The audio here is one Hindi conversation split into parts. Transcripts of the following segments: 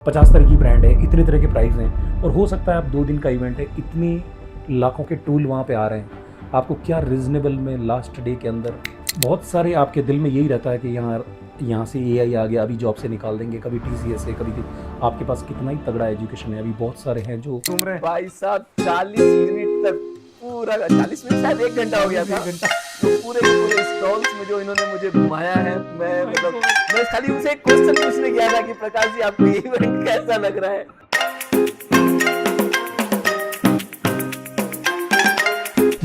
50 तरह की ब्रांड है, इतने तरह के प्राइस हैं और हो सकता है आप 2 दिन का इवेंट है, इतने लाखों के टूल वहाँ पे आ रहे हैं। आपको क्या रीज़नेबल में लास्ट डे के अंदर बहुत सारे आपके दिल में यही रहता है कि यहाँ से एआई आ गया, अभी जॉब से निकाल देंगे, कभी टीसीएस है, कभी आपके पास कितना ही तगड़ा एजुकेशन है, अभी बहुत सारे हैं जो घूम रहे हैं। भाई साहब 40 मिनट तक पूरा 40 मिनट शायद 1 घंटा हो गया था। तो पूरे के पूरे स्टॉल्स में जो इन्होंने मुझे घुमाया है, मैं खाली उनसे एक क्वेश्चन पूछने गया था कि प्रकाश जी आपको ये इवेंट कैसा लग रहा है।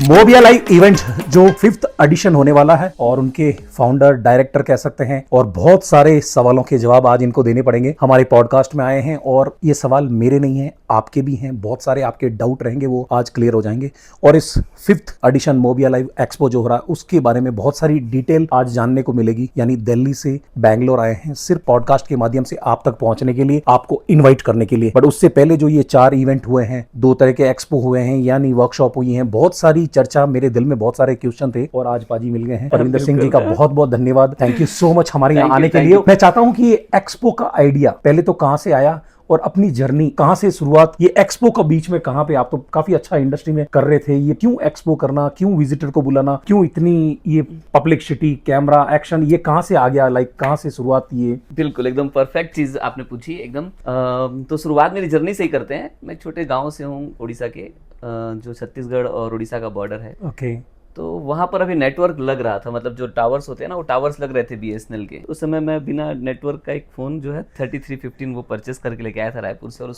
मोबिया लाइव इवेंट जो 5th एडिशन होने वाला है और उनके फाउंडर डायरेक्टर कह सकते हैं और बहुत सारे सवालों के जवाब आज इनको देने पड़ेंगे। हमारे पॉडकास्ट में आए हैं और ये सवाल मेरे नहीं हैं, आपके भी हैं। बहुत सारे आपके डाउट रहेंगे, वो आज क्लियर हो जाएंगे। और इस 5th एडिशन मोबिया लाइव एक्सपो जो हो रहा है उसके बारे में बहुत सारी डिटेल आज जानने को मिलेगी। यानी दिल्ली से बैंगलोर आए हैं सिर्फ पॉडकास्ट के माध्यम से आप तक पहुंचने के लिए, आपको इन्वाइट करने के लिए। बट उससे पहले जो ये 4 इवेंट हुए हैं, 2 तरह के एक्सपो हुए हैं, यानी वर्कशॉप हुई हैं, बहुत सारी चर्चा, मेरे दिल में बहुत सारे क्वेश्चन थे और आज पाजी मिल गए हैं। परविंदर सिंह जी का बहुत बहुत धन्यवाद, थैंक यू सो मच हमारे यहाँ आने के लिए। मैं चाहता हूँ कि ये एक्सपो का आइडिया पहले तो कहाँ से आया और अपनी जर्नी कहाँ से शुरुआत, ये एक्सपो का बीच में कहाँ पे, आप तो काफी अच्छा इंडस्ट्री में कर रहे थे, ये क्यों एक्सपो करना, क्यों विजिटर को बुलाना, क्यों इतनी ये पब्लिसिटी, कैमरा, एक्शन, ये कहाँ से आ गया, लाइक कहाँ से शुरुआत ये? बिल्कुल एकदम परफेक्ट चीज आपने पूछी एकदम। तो शुरुआत मेरी जर्नी से ही करते हैं। मैं छोटे गांव से हूँ उड़ीसा के, जो छत्तीसगढ़ और उड़ीसा का बॉर्डर है। ओके। तो वहां पर अभी नेटवर्क लग रहा था, मतलब जो टावर्स होते हैं ना, वो टावर्स लग रहे थे बीएसएनएल के। उस समय मैं बिना नेटवर्क का एक फोन जो है 3315 वो परचेस करके लेके आया था रायपुर से, और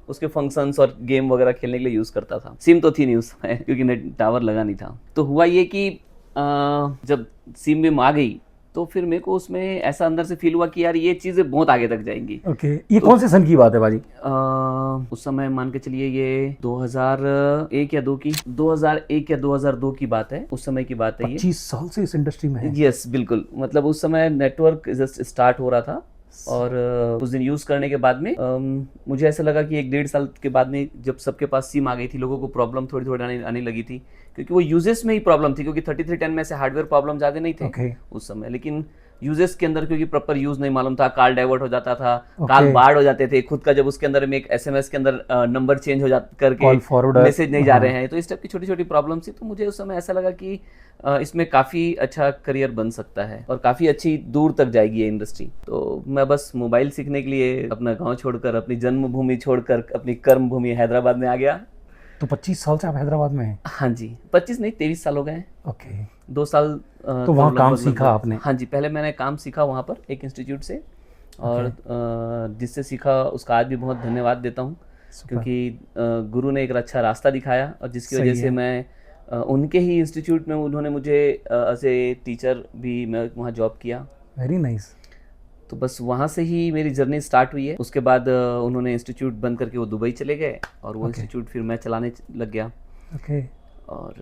उसके फंक्शंस और गेम वगैरह खेलने के लिए यूज करता था। सिम तो थी नहीं उस समय क्योंकि नेट टावर लगा नहीं था। तो हुआ ये कि जब सिम विम आ गई तो फिर मेरे को उसमें ऐसा अंदर से फील हुआ कि यार ये चीजें बहुत आगे तक जाएंगी। ओके। ये कौन से सन की बात है बाजी? उस समय मान के चलिए ये 2001 या 2 की 2001 या 2002 की बात है, उस समय की बात है। ये 25 साल से इस इंडस्ट्री में है। यस बिल्कुल, मतलब उस समय नेटवर्क जस्ट स्टार्ट हो रहा था और उस दिन यूज करने के बाद में मुझे ऐसा लगा कि 1-1.5 साल के बाद में जब सबके पास सिम आ गई थी, लोगों को प्रॉब्लम थोड़ी थोड़ी आने लगी थी, क्योंकि वो यूजेस में ही प्रॉब्लम थी, क्योंकि 3310 में से हार्डवेयर प्रॉब्लम ज्यादा नहीं थे उस समय, लेकिन यूजेस के अंदर क्योंकि प्रॉपर यूज नहीं मालूम था, कॉल डाइवर्ट हो जाता था, कॉल बार्ड हो जाते थे खुद का, जब उसके अंदर में एक एसएमएस के अंदर नंबर चेंज हो जाता करके मैसेज नहीं जा रहे हैं, तो इस टाइप की छोटी छोटी प्रॉब्लम थी। तो मुझे उस समय ऐसा लगा कि इसमें काफी अच्छा करियर बन सकता है और काफी अच्छी दूर तक जाएगी ये इंडस्ट्री। तो मैं बस मोबाइल सीखने के लिए अपना गांव छोड़कर, अपनी जन्मभूमि छोड़कर, अपनी कर्म भूमि हैदराबाद में आ गया। तो 25 साल से आप हैदराबाद में हैं? हाँ जी, 25 नहीं 23 साल हो गए हैं। ओके। 2 साल तो वहाँ काम सीखा आपने? हाँ जी, पहले मैंने काम सीखा वहाँ पर एक इंस्टीट्यूट से, और जिससे सीखा उसका आज भी बहुत धन्यवाद देता हूँ, क्योंकि गुरु ने एक अच्छा रास्ता दिखाया और जिसकी वजह से मैं उनके ही इंस्टीट्यूट में, उन्होंने मुझे एज ए टीचर भी, मैं वहाँ जॉब किया। Very nice. तो बस वहाँ से ही मेरी जर्नी स्टार्ट हुई है। उसके बाद उन्होंने इंस्टीट्यूट बंद करके वो दुबई चले गए और वो इंस्टीट्यूट फिर मैं चलाने लग गया। ओके। और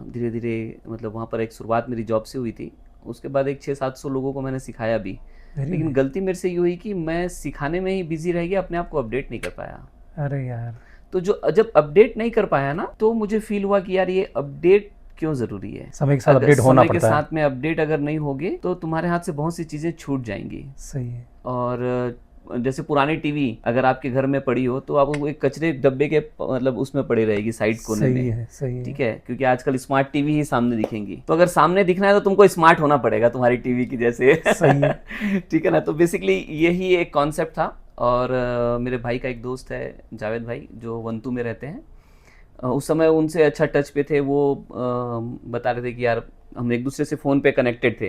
धीरे धीरे मतलब वहाँ पर एक शुरुआत मेरी जॉब से हुई थी। उसके बाद एक 600-700 लोगों को मैंने सिखाया भी, लेकिन गलती मेरे से ये हुई कि मैं सिखाने में ही बिजी रह गया, अपने आप को अपडेट नहीं कर पाया। अरे यार। तो जब अपडेट नहीं कर पाया ना, तो मुझे फील हुआ कि यार ये अपडेट क्यों जरूरी है। समय के साथ अपडेट होना पड़ता है। समय के साथ में अपडेट अगर नहीं होगे तो तुम्हारे हाथ से बहुत सी चीजें छूट जाएंगी। सही है। और जैसे पुरानी टीवी अगर आपके घर में पड़ी हो तो आप वो एक कचरे डब्बे के मतलब उसमें पड़ी रहेगी साइड कोने में। सही है। ठीक है, क्योंकि आजकल स्मार्ट टीवी ही सामने दिखेंगी, तो अगर सामने दिखना है तो तुमको स्मार्ट होना पड़ेगा तुम्हारी टीवी की जैसे। सही है। ठीक है ना। तो बेसिकली यही एक कॉन्सेप्ट था। और मेरे भाई का एक दोस्त है जावेद भाई, जो वंतु में रहते हैं। उस समय उनसे अच्छा टच पे थे, वो बता रहे थे कि यार हम एक दूसरे से फ़ोन पे कनेक्टेड थे,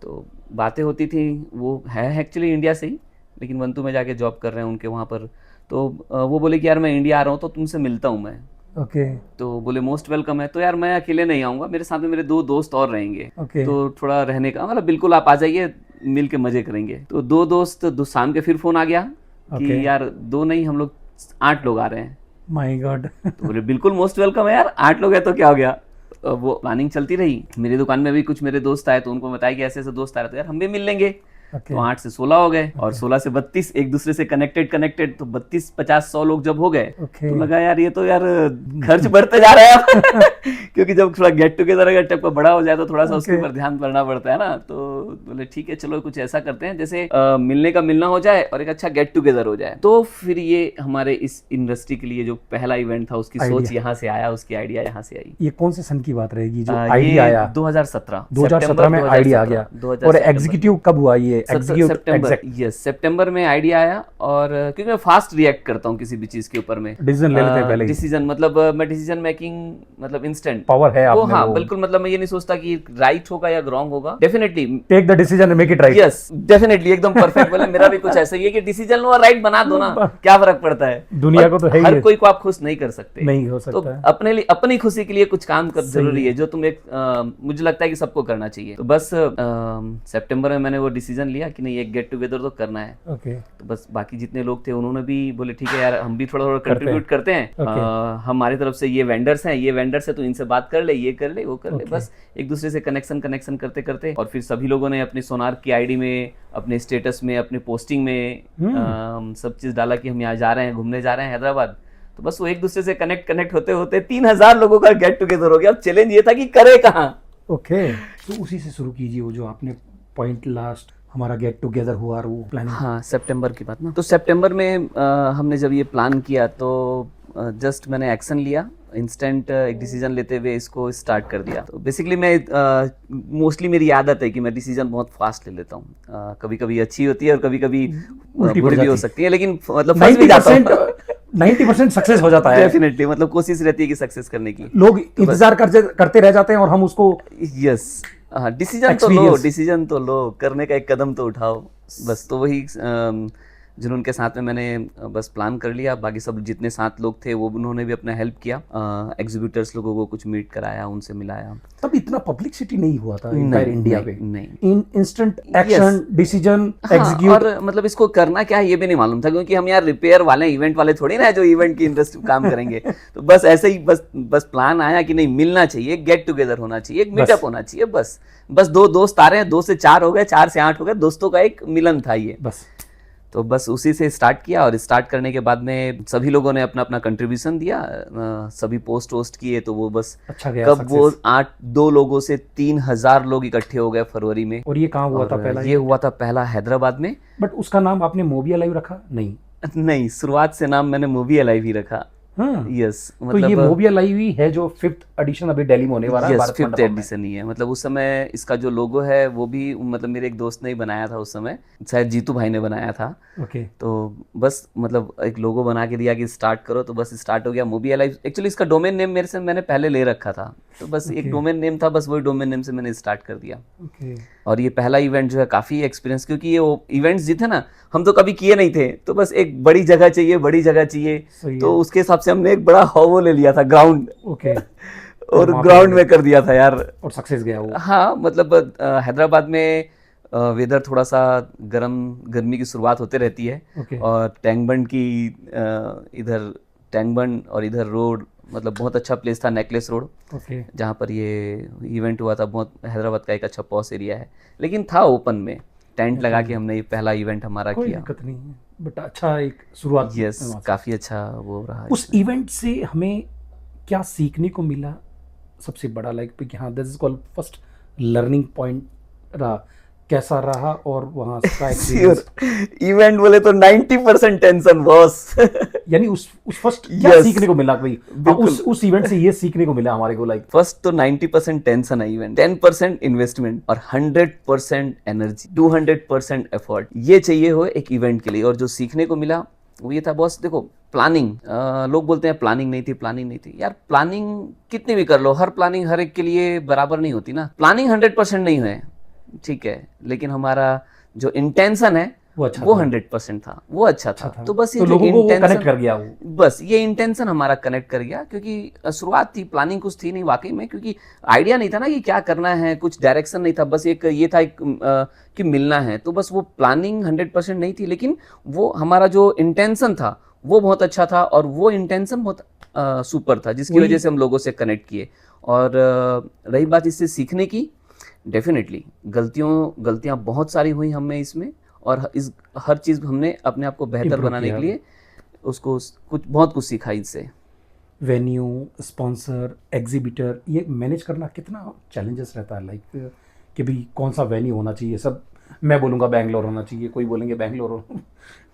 तो बातें होती थी। वो है एक्चुअली इंडिया से ही, लेकिन वंतु में जाके जॉब कर रहे हैं उनके वहाँ पर। तो वो बोले कि यार मैं इंडिया आ रहा हूँ तो तुमसे मिलता हूँ मैं। ओके। तो बोले मोस्ट वेलकम है। तो यार मैं अकेले नहीं आऊँगा, मेरे साथ में मेरे 2 दोस्त और रहेंगे। तो थोड़ा रहने का मतलब, बिल्कुल आप आ जाइए, मिल के मजे करेंगे। तो 2 दोस्त, शाम के फिर फ़ोन आ गया कि यार 2 नहीं, हम लोग 8 लोग आ रहे हैं। My God. तो बोले बिल्कुल मोस्ट वेलकम है यार, 8 लोग हैं तो क्या हो गया। वो प्लानिंग चलती रही। मेरी दुकान में भी कुछ मेरे दोस्त आए, तो उनको बताया कि ऐसे ऐसे दोस्त आ रहे, तो यार हम भी मिल लेंगे। तो 8 से 16 हो गए और 16 से 32, एक दूसरे से कनेक्टेड। तो 32, 50, 100 लोग जब हो गए तो लगा यार ये तो यार खर्च बढ़ते जा रहा है। क्योंकि जब थोड़ा गेट टुगेदर अगर टाइप का बड़ा हो जाए तो थोड़ा सा उसके ऊपर ध्यान करना पड़ता है ना। तो बोले ठीक है चलो कुछ ऐसा करते हैं जैसे मिलने का मिलना हो जाए और एक अच्छा गेट टुगेदर हो जाए। तो फिर ये हमारे इस इंडस्ट्री के लिए जो पहला इवेंट था उसकी सोच यहाँ से आया, उसकी आइडिया यहाँ से आई। ये कौन से सन की बात रहेगी जो ये आइडिया आया? 2017 में आइडिया आ गया। और एग्जीक्यूटिव कब हुआ ये? सितंबर में आइडिया आया। और क्योंकि मैं फास्ट रिएक्ट करता हूँ किसी भी चीज के ऊपर में, डिसीजन ले लेते हैं पहले। डिसीजन मतलब मैं डिसीजन मेकिंग मतलब इंस्टेंट पावर है आप में। हाँ बिल्कुल, मतलब मैं ये नहीं सोचता कि राइट होगा या रॉन्ग होगा। Definitely take the decision and make it right. Yes definitely, एकदम परफेक्ट बोले। मेरा भी कुछ ऐसा ही है कि डिसीजन लो और राइट बना दो ना, क्या फर्क पड़ता है। दुनिया को तो है ही, हर कोई को आप खुश नहीं कर सकते, नहीं हो सकता तो है। अपने लिए अपनी खुशी के लिए कुछ काम कर जरूरी है, जो तुम एक मुझे लगता है कि सबको करना चाहिए। तो बस सितंबर में मैंने वो डिसीजन लिया कि नहीं एक गेट टुगेदर तो करना है। तो बस बाकी जितने लोग थे उन्होंने भी बोले ठीक है यार हम भी थोड़ा थोड़ा कंट्रीब्यूट करते हैं। हमारी तरफ से ये वेंडर्स हैं, ये वेंडर्स है, तो इनसे बात कर ले, ये कर ले, वो कर ले। बस एक दूसरे से कनेक्शन करते करते और फिर सभी लोगों ने अपने सोनार की आईडी में, अपने स्टेटस में, अपने पोस्टिंग में सब चीज डाला कि हम यहाँ जा रहे हैं, घूमने जा रहे हैं हैदराबाद। तो बस वो एक दूसरे से कनेक्ट होते होते 3000 लोगों का गेट टुगेदर हो गया। अब चैलेंज ये था कि करे कहाँ। ओके, तो उसी से शुरू कीजिए वो जो आपने पॉइंट लास्ट हमारा गेट टुगेदर हुआ और वो प्लानिंग। हाँ सितंबर की बात ना। तो सितंबर में हमने जब ये प्लान किया तो जस्ट मैंने एक्शन लिया, इंस्टेंट एक डिसीजन लेते हुए इसको स्टार्ट कर दिया। तो बेसिकली मैं मोस्टली मेरी आदत है कि मैं डिसीजन बहुत फास्ट ले लेता हूँ। कभी कभी अच्छी होती है और कभी कभी बुरी भी हो सकती है, लेकिन मतलब 90% सक्सेस हो जाता है। डेफिनेटली, मतलब कोशिश रहती है कि सक्सेस करने की। लोग इंतजार करते रह जाते हैं और हम उसको यस डिसीजन तो लो, करने का एक कदम तो उठाओ। बस तो वही जुनून के साथ में मैंने बस प्लान कर लिया। बाकी सब जितने 7 लोग थे वो उन्होंने भी अपना हेल्प किया। एग्जीक्यूटर्स लोगों को कुछ मीट कराया, उनसे मिलाया। तब इतना पब्लिसिटी नहीं हुआ था इंडिया पे। नहीं, इंस्टेंट एक्शन, डिसीजन, एग्जीक्यूट। और मतलब इसको करना क्या है ये भी नहीं मालूम था, क्योंकि हम यार रिपेयर वाले, इवेंट वाले थोड़ी ना है जो इवेंट की इंडस्ट्री काम करेंगे। तो बस ऐसे ही बस प्लान आया कि नहीं मिलना चाहिए, गेट टुगेदर होना चाहिए, एक मीटअप होना चाहिए। बस 2 दोस्त आ रहे हैं, 2 से 4 हो गए, 4 से 8 हो गए, दोस्तों का एक मिलन था ये। बस तो बस उसी से स्टार्ट किया। और स्टार्ट करने के बाद में सभी लोगों ने अपना अपना कंट्रीब्यूशन दिया, सभी पोस्ट किए। तो वो बस अच्छा गया कब वो 2 लोगों से 3000 लोग इकट्ठे हो गए फरवरी में। और ये कहाँ हुआ था पहला? ये हुआ था पहला हैदराबाद में। बट उसका नाम आपने मूवी अलाइव रखा? नहीं, शुरुआत से नाम मैंने मूवी अलाइव ही रखा। यस, मतलब तो ये मूवी अलाइव ही है जो 5th एडिशन अभी दिल्ली में होने वाला है। 5th एडिशन ही है। मतलब उस समय इसका जो लोगो है वो भी मतलब मेरे एक दोस्त ने ही बनाया था, उस समय शायद जीतू भाई ने बनाया था। तो बस मतलब एक लोगो बना के दिया कि स्टार्ट करो, तो बस स्टार्ट हो गया मूवी अलाइव। एक्चुअली इसका डोमेन नेम मैंने पहले ले रखा था, तो बस एक डोमेन नेम था, बस वही डोमेन नेम से मैंने स्टार्ट कर दिया। और ये पहला इवेंट जो है काफी एक्सपीरियंस, क्योंकि ये इवेंट्स जो थे ना हम तो कभी किए नहीं थे। तो बस एक बड़ी जगह चाहिए, तो उसके हिसाब से हमने एक बड़ा हॉल ले लिया था, ग्राउंड। और ग्राउंड में कर दिया था यार, और सक्सेस गया वो। हाँ, मतलब हैदराबाद में वेदर थोड़ा सा गर्मी की शुरुआत होते रहती है। और टैंगबंड की इधर टैंगबंड और इधर रोड, मतलब बहुत अच्छा प्लेस था, नेकलेस रोड, जहाँ पर ये इवेंट हुआ था। बहुत हैदराबाद का एक अच्छा पॉस एरिया है, लेकिन था ओपन में, टेंट लगा के हमने ये पहला इवेंट हमारा किया। दिक्कत नहीं है, बट अच्छा एक शुरुआत। यस, काफी अच्छा वो रहा। उस इवेंट से हमें क्या सीखने को मिला सबसे बड़ा? लाइक हाँ, this is called first learning point रहा, कैसा रहा? और वहाँ का एक्सपीरियंस इवेंट बोले तो 90% टेंशन बॉस। यानी उस फर्स्ट क्या सीखने को मिला भाई? उस इवेंट से ये सीखने को मिला हमारे को, लाइक फर्स्ट तो 90% टेंशन है इवेंट, 10% इन्वेस्टमेंट और 100% एनर्जी, 200% एफर्ट ये चाहिए हो एक इवेंट के लिए। और जो सीखने को मिला वो ये था बॉस, देखो प्लानिंग, लोग बोलते हैं प्लानिंग नहीं थी। यार प्लानिंग कितनी भी कर लो, हर प्लानिंग हर एक के लिए बराबर नहीं होती ना। प्लानिंग 100% नहीं है, ठीक है, लेकिन हमारा जो इंटेंशन है वो 100% था, वो अच्छा था। तो बस ये लोगों को वो कनेक्ट कर गया, वो बस ये इंटेंशन हमारा कनेक्ट कर गया, क्योंकि शुरुआत थी, प्लानिंग कुछ थी नहीं वाकई में, क्योंकि आइडिया नहीं था ना कि क्या करना है, कुछ डायरेक्शन नहीं था, बस एक ये था कि मिलना है। तो बस वो प्लानिंग 100% नहीं थी, लेकिन वो हमारा जो इंटेंशन था वो बहुत अच्छा था, और वो इंटेंशन बहुत सुपर था, जिसकी वजह से हम लोगों से कनेक्ट किए। और रही बात इससे सीखने की, डेफिनेटली गलतियां बहुत सारी हुई हमें इसमें, और हर चीज़ हमने अपने आप को बेहतर बनाने के लिए उसको बहुत कुछ सीखा इससे। वेन्यू, स्पॉन्सर, एग्जीबिटर, ये मैनेज करना कितना चैलेंजेस रहता है? लाइक कि भाई कौन सा वेन्यू होना चाहिए। सब मैं बोलूंगा बैंगलोर होना चाहिए, कोई बोलेंगे बैंगलोर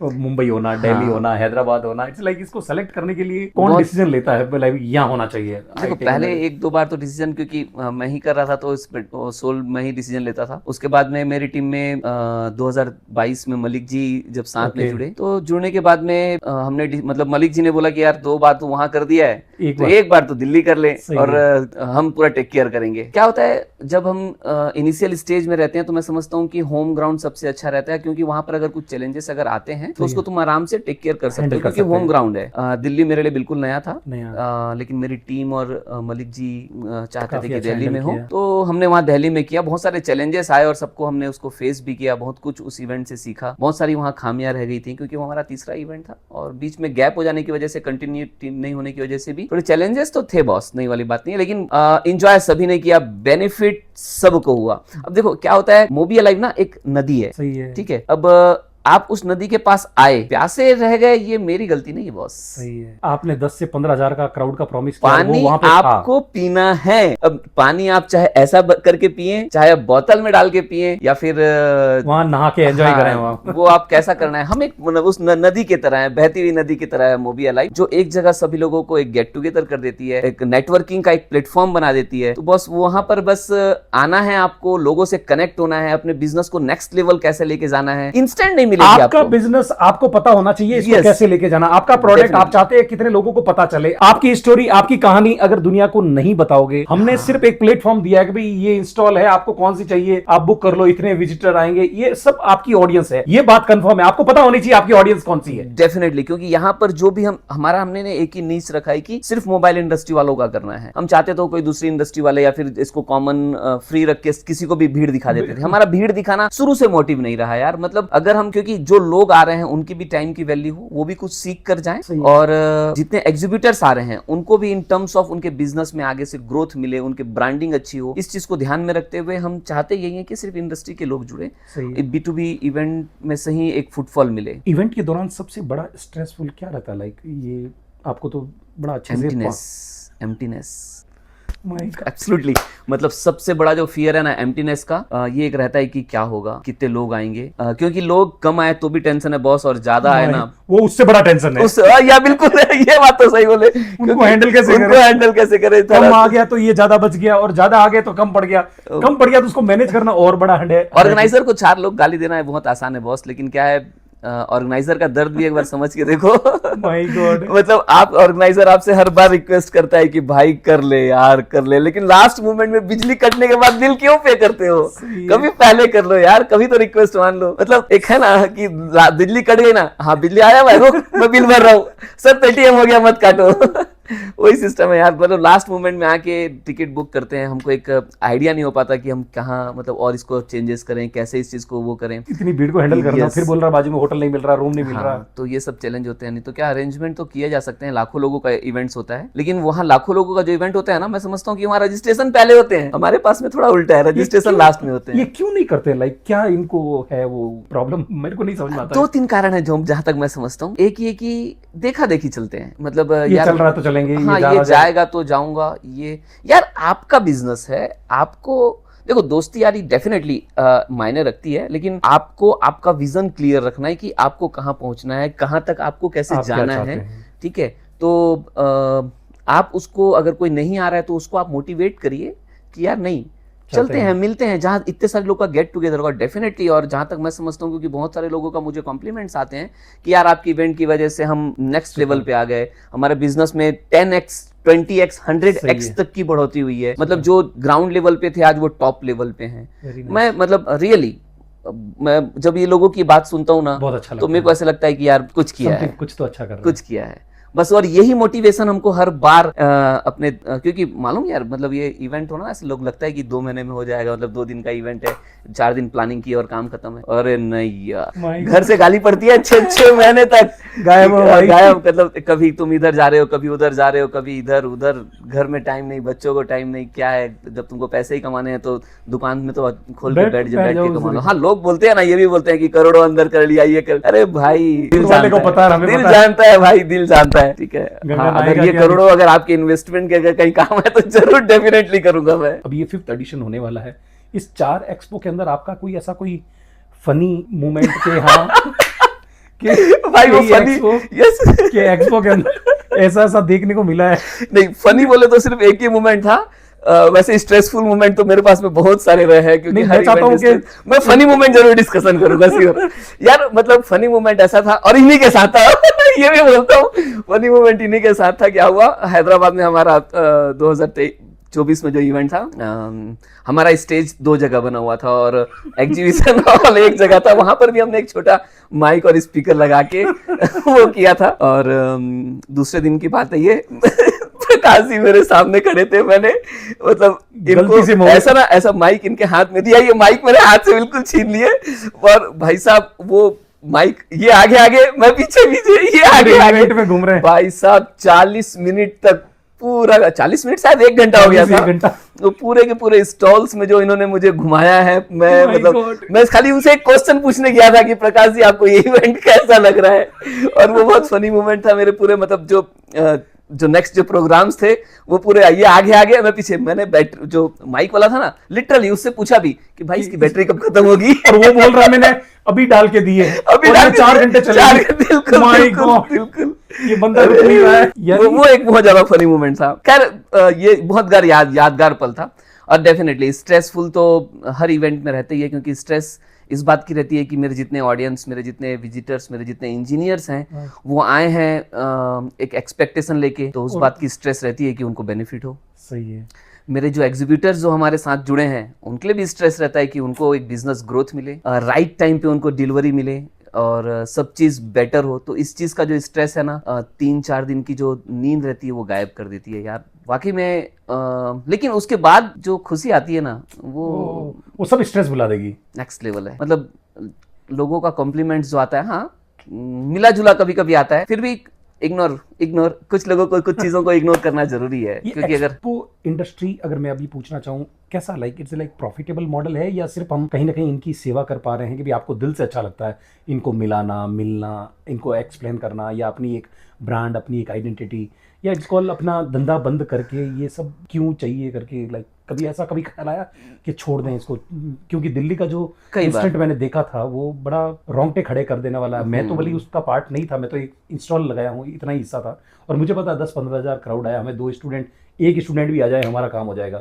मुंबई होना, दिल्ली होना, हैदराबाद होना। इट्स लाइक इसको सेलेक्ट करने के लिए कौन डिसीजन लेता है लाइक यहाँ होना चाहिए? देखो पहले 1-2 बार तो डिसीजन, क्योंकि मैं ही कर रहा था तो सोल मैं ही डिसीजन लेता था। उसके बाद में मेरी टीम में 2022 में मलिक जी जब साथ में जुड़े, तो जुड़ने के बाद में हमने मतलब मलिक जी ने बोला कि यार 2 बार तो वहां कर दिया है, एक बार तो दिल्ली कर ले और हम पूरा टेक केयर करेंगे। क्या होता है जब हम इनिशियल स्टेज में रहते हैं तो मैं समझता हूँ कि होम ग्राउंड सबसे अच्छा रहता है, क्योंकि वहां पर अगर कुछ चैलेंजेस अगर आते हैं तो उसको तुम आराम से टेक केयर कर सकते हो, क्योंकि होम ग्राउंड है। दिल्ली मेरे लिए बिल्कुल नया था, लेकिन मेरी टीम और मलिक जी चाहते थे कि दिल्ली में हो, तो हमने वहाँ दिल्ली में किया। बहुत सारे चैलेंजेस आए और सबको हमने उसको फेस भी किया, बहुत कुछ उस इवेंट से सीखा। बहुत सारी वहाँ खामियां रह गई थी, क्योंकि वो हमारा तीसरा इवेंट था और बीच में गैप हो जाने की वजह से, कंटिन्यू टीम नहीं होने की वजह से भी थोड़े चैलेंजेस तो थे बॉस, नहीं वाली बात नहीं है, लेकिन एंजॉय सभी ने किया, बेनिफिट सबको हुआ। अब देखो क्या होता है, मोबी अलाइव ना एक नदी है, ठीक है। अब आप उस नदी के पास आए, प्यासे रह गए, ये मेरी गलती नहीं है बॉस। सही है। आपने 10 से 15 हजार का क्राउड का प्रॉमिस किया, पानी आपको पीना है। अब पानी आप चाहे ऐसा करके पिए, चाहे बोतल में डाल के पिए, या फिर वहां नहा के एंजॉय करें वहां। वो आप कैसा करना है। हम एक उस नदी की तरह है, बहती हुई नदी की तरह है मोबी अलाइव, जो एक जगह सभी लोगों को एक गेट टुगेदर कर देती है, एक नेटवर्किंग का एक प्लेटफॉर्म बना देती है। तो बस वहां पर बस आना है, आपको लोगों से कनेक्ट होना है, अपने बिजनेस को नेक्स्ट लेवल कैसे लेके जाना है। इंस्टेंट नहीं मिलेगी आपका बिजनेस आपको पता होना चाहिए इसको कैसे लेके जाना। आपका प्रोडक्ट आप चाहते हैं कितने लोगों को पता चले, आपकी स्टोरी, आपकी कहानी अगर दुनिया को नहीं बताओगे। हमने सिर्फ एक प्लेटफॉर्म दिया है कि भाई ये इंस्टॉल है, आपको कौन सी चाहिए आप बुक कर लो, इतने विजिटर आएंगे, ये सब आपकी ऑडियंस है, ये बात कंफर्म है। आपको पता होनी चाहिए आपकी ऑडियंस कौन सी है। डेफिनेटली, क्योंकि यहाँ पर जो भी हमने एक ही नीच रखा है कि सिर्फ मोबाइल इंडस्ट्री वालों का करना है। हम चाहते तो कोई दूसरी इंडस्ट्री वाले या फिर इसको कॉमन फ्री रख के किसी को भी भीड़ दिखा देते थे। हमारा भीड़ दिखाना शुरू से मोटिव नहीं रहा यार। मतलब अगर हम, क्योंकि जो लोग आ रहे हैं उनकी भी टाइम की वैल्यू हो, वो भी कुछ सीख कर जाएं, और जितने एग्जीबिटर्स आ रहे हैं उनको भी इन टर्म्स ऑफ उनके बिजनेस में आगे से ग्रोथ मिले, उनके ब्रांडिंग अच्छी हो। इस चीज को ध्यान में रखते हुए हम चाहते यही है कि सिर्फ इंडस्ट्री के लोग जुड़े, B2B इवेंट में सही एक फुटफॉल मिले। इवेंट के दौरान सबसे बड़ा स्ट्रेसफुल क्या रहता है? लाइक ये आपको तो बड़ा अच्छे से एम्प्टीनेस एब्सोल्युटली, मतलब सबसे बड़ा जो फियर है ना एम्प्टीनेस का, ये एक रहता है कि क्या होगा, कितने लोग आएंगे, क्योंकि लोग कम आए तो भी टेंशन है बॉस, और ज्यादा आए ना वो उससे बड़ा टेंशन है। या बिल्कुल ये बात तो सही बोले, उनको हैंडल कैसे करें। कम आ गया तो ये ज्यादा बच गया, और ज्यादा आ गया तो कम पड़ गया, कम पड़ गया तो उसको मैनेज करना और बड़ा है। ऑर्गेनाइजर को 4 लोग गाली देना है बहुत आसान है बॉस, लेकिन क्या है, ऑर्गेनाइजर का दर्द भी एक बार समझ के देखो। माय गॉड, मतलब आप ऑर्गेनाइजर आपसे हर बार रिक्वेस्ट करता है कि भाई कर ले यार कर ले, लेकिन लास्ट मोमेंट में बिजली कटने के बाद बिल क्यों पे करते हो? कभी पहले कर लो यार, कभी तो रिक्वेस्ट मान लो। मतलब एक है ना कि बिजली कट गई ना, हाँ बिजली आया भाई, रुक मैं बिल भर रहा हूँ, सर पेटीएम हो गया मत काटो। वही सिस्टम है यार। मतलब लास्ट मोमेंट में आके टिकट बुक करते हैं, हमको एक आइडिया नहीं हो पाता कि हम कहाँ, मतलब और इसको चेंजेस करें, कैसे इस चीज को वो करें, इतनी भीड़ को हैंडल करना, फिर बोल रहा बाजू में होटल नहीं मिल रहा, रूम नहीं मिल रहा। तो ये सब चैलेंज होते हैं। नहीं तो क्या अरेंजमेंट तो किए जा सकते हैं, लाखों लोगों का इवेंट्स होता है, लेकिन वहाँ लाखों लोगों का जो इवेंट होता है ना, मैं समझता हूँ कि वहाँ रजिस्ट्रेशन पहले होते हैं, हमारे पास में थोड़ा उल्टा है, रजिस्ट्रेशन लास्ट में होते हैं। ये क्यों नहीं करते? लाइक क्या इनको है वो प्रॉब्लम? मेरे को नहीं समझ में आता। 2-3 कारण है जो जहां तक मैं समझता हूँ। एक ये कि देखा देखी चलते हैं, मतलब यार चल रहा तो चलेंगे, हाँ ये जाएगा तो जाऊंगा, ये यार आपका बिजनेस है, आपको देखो दोस्ती यारी डेफिनेटली मायने रखती है, लेकिन आपको आपका विजन क्लियर रखना है कि आपको कहाँ पहुंचना है, कहाँ तक आपको कैसे जाना है, ठीक है। तो आप उसको, अगर कोई नहीं आ रहा है तो उसको आप मोटिवेट करिए कि यार नहीं चलते हैं, मिलते हैं, जहां इतने सारे लोग का गेट टुगेदर होगा डेफिनेटली। और जहां तक मैं समझता हूँ, क्योंकि बहुत सारे लोगों का मुझे कॉम्प्लीमेंट्स आते हैं कि यार आपकी इवेंट की वजह से हम नेक्स्ट लेवल पे आ गए, हमारे बिजनेस में 10x 20x 100x तक की बढ़ोतरी हुई है। मतलब जो ग्राउंड लेवल पे थे आज वो टॉप लेवल पे हैं। मैं मतलब रियली मैं जब ये लोगों की बात सुनता हूँ ना, तो मेरे को ऐसा लगता है कि यार कुछ किया है, कुछ तो अच्छा कर रहा है, कुछ किया है बस। और यही मोटिवेशन हमको हर बार अपने क्योंकि मालूम यार, मतलब ये इवेंट होना ऐसे लोग लगता है कि 2 महीने में हो जाएगा, मतलब 2 दिन का इवेंट है, 4 दिन प्लानिंग की और काम खत्म है। अरे नहीं यार, घर से गाली पड़ती है 6 महीने तक, गायब। मतलब कभी तुम इधर जा रहे हो, कभी उधर जा रहे हो, कभी इधर उधर, घर में टाइम नहीं, बच्चों को टाइम नहीं, क्या है, जब तुमको पैसे ही कमाने हैं तो दुकान में तो खोल के बैठ के कमा लो। हाँ लोग बोलते हैं ना, ये भी बोलते हैं कि करोड़ों अंदर कर लिया, ये कर, अरे भाई दिल जानता है भाई, दिल जानता है, ठीक है। हाँ, अगर ये करोड़ों अगर आपके इन्वेस्टमेंट के अगर कहीं काम है तो जरूर डेफिनेटली करूंगा मैं। अब ये 5th एडिशन होने वाला है, इस 4 एक्सपो के अंदर आपका कोई ऐसा कोई फनी मोमेंट के हाँ कि भाई वो फनी, यस, के एक्सपो के अंदर ऐसा देखने को मिला है? नहीं, फनी बोले तो सिर्फ एक ही मोमेंट था। वैसे स्ट्रेसफुल मोमेंट तो मेरे पास में बहुत सारे रहे हैं, क्योंकि मैं चाहता हूं कि मैं फनी मोमेंट जरूर डिस्कशन करूंगा श्योर। यार मतलब फनी मोमेंट ऐसा था, और इन्हीं के साथ था ये भी बोलता हूँ, फनी मोमेंट इन्हीं के साथ था। क्या हुआ, हैदराबाद में हमारा 2024 में जो इवेंट था, हमारा स्टेज 2 जगह बना हुआ था और एग्जीबिशन हॉल एक जगह था। वहां पर भी हमने एक छोटा माइक और स्पीकर लगा के वो किया था। और दूसरे दिन की बात है ये, प्रकाश जी मेरे सामने खड़े थे, मैंने मतलब इनको ऐसा माइक इनके हाथ में दिया, ये माइक मेरे हाथ से बिल्कुल छीन लिए, और भाई साहब वो माइक ये आगे मैं पीछे ये आगे में घूम रहे हैं। भाई साहब 40 मिनट तक, पूरा 40 मिनट शायद 1 घंटा हो गया था, तो पूरे के पूरे स्टॉल्स में जो इन्होंने मुझे घुमाया है, मैं मतलब मैं खाली उनसे एक क्वेश्चन पूछने गया था कि प्रकाश जी आपको ये इवेंट कैसा लग रहा है, और वो बहुत फनी मोमेंट था। मेरे पूरे मतलब जो नेक्स्ट जो प्रोग्राम्स थे वो पूरे ये आगे मैं पीछे, मैंने बैटरी जो माइक वाला था ना, लिटरली उससे पूछा भी कि भाई इसकी बैटरी कब खत्म होगी, और वो बोल रहा है मैंने अभी डाल के दी है, अभी डाल 4 घंटे चलेंगे। बिल्कुल ये बंदा रुक नहीं रहा है। वो एक बहुत ज्यादा फनी मोमेंट था। खैर ये बहुत यादगार पल था। और डेफिनेटली स्ट्रेसफुल तो हर इवेंट में रहते ही है, क्योंकि स्ट्रेस इस बात की रहती है कि मेरे जितने ऑडियंस, मेरे जितने विजिटर्स, मेरे जितने इंजीनियर्स हैं, वो आए हैं एक एक्सपेक्टेशन लेके, तो उस बात की स्ट्रेस रहती है कि उनको बेनिफिट हो। सही है। मेरे जो एग्जीबिटर्स जो हमारे साथ जुड़े हैं, उनके लिए भी स्ट्रेस रहता है कि उनको एक बिजनेस ग्रोथ मिले, राइट टाइम पे उनको डिलीवरी मिले, और सब चीज बेटर हो। तो इस चीज का जो स्ट्रेस है ना, 3-4 दिन की जो नींद रहती है वो गायब कर देती है यार, वाकई में। लेकिन उसके बाद जो खुशी आती है ना, वो सब स्ट्रेस भुला देगी। नेक्स्ट लेवल है। मतलब लोगों का कॉम्प्लीमेंट जो आता है, हाँ मिला जुला कभी कभी आता है, फिर भी इग्नोर कुछ लोगों को, कुछ चीजों को इग्नोर करना जरूरी है। क्योंकि अगर इंडस्ट्री, अगर मैं अभी पूछना चाहूँ, कैसा इट्स लाइक प्रॉफिटेबल मॉडल है, या सिर्फ हम कहीं ना कहीं इनकी सेवा कर पा रहे हैं कि भी आपको दिल से अच्छा लगता है इनको मिलना, इनको एक्सप्लेन करना, या अपनी एक ब्रांड, अपनी एक आइडेंटिटी, या इसको अपना धंधा बंद करके ये सब क्यों चाहिए करके, कभी ख्याल आया कि छोड़ दें इसको? क्योंकि दिल्ली का जो इंसिडेंट मैंने देखा था वो बड़ा रोंगटे खड़े कर देने वाला है। मैं तो भले उसका पार्ट नहीं था, मैं तो एक इंस्टॉल लगाया हूँ, इतना ही हिस्सा था, और मुझे पता 10-15 हज़ार क्राउड आया, हमें 2 स्टूडेंट, एक स्टूडेंट भी आ जाए हमारा काम हो जाएगा।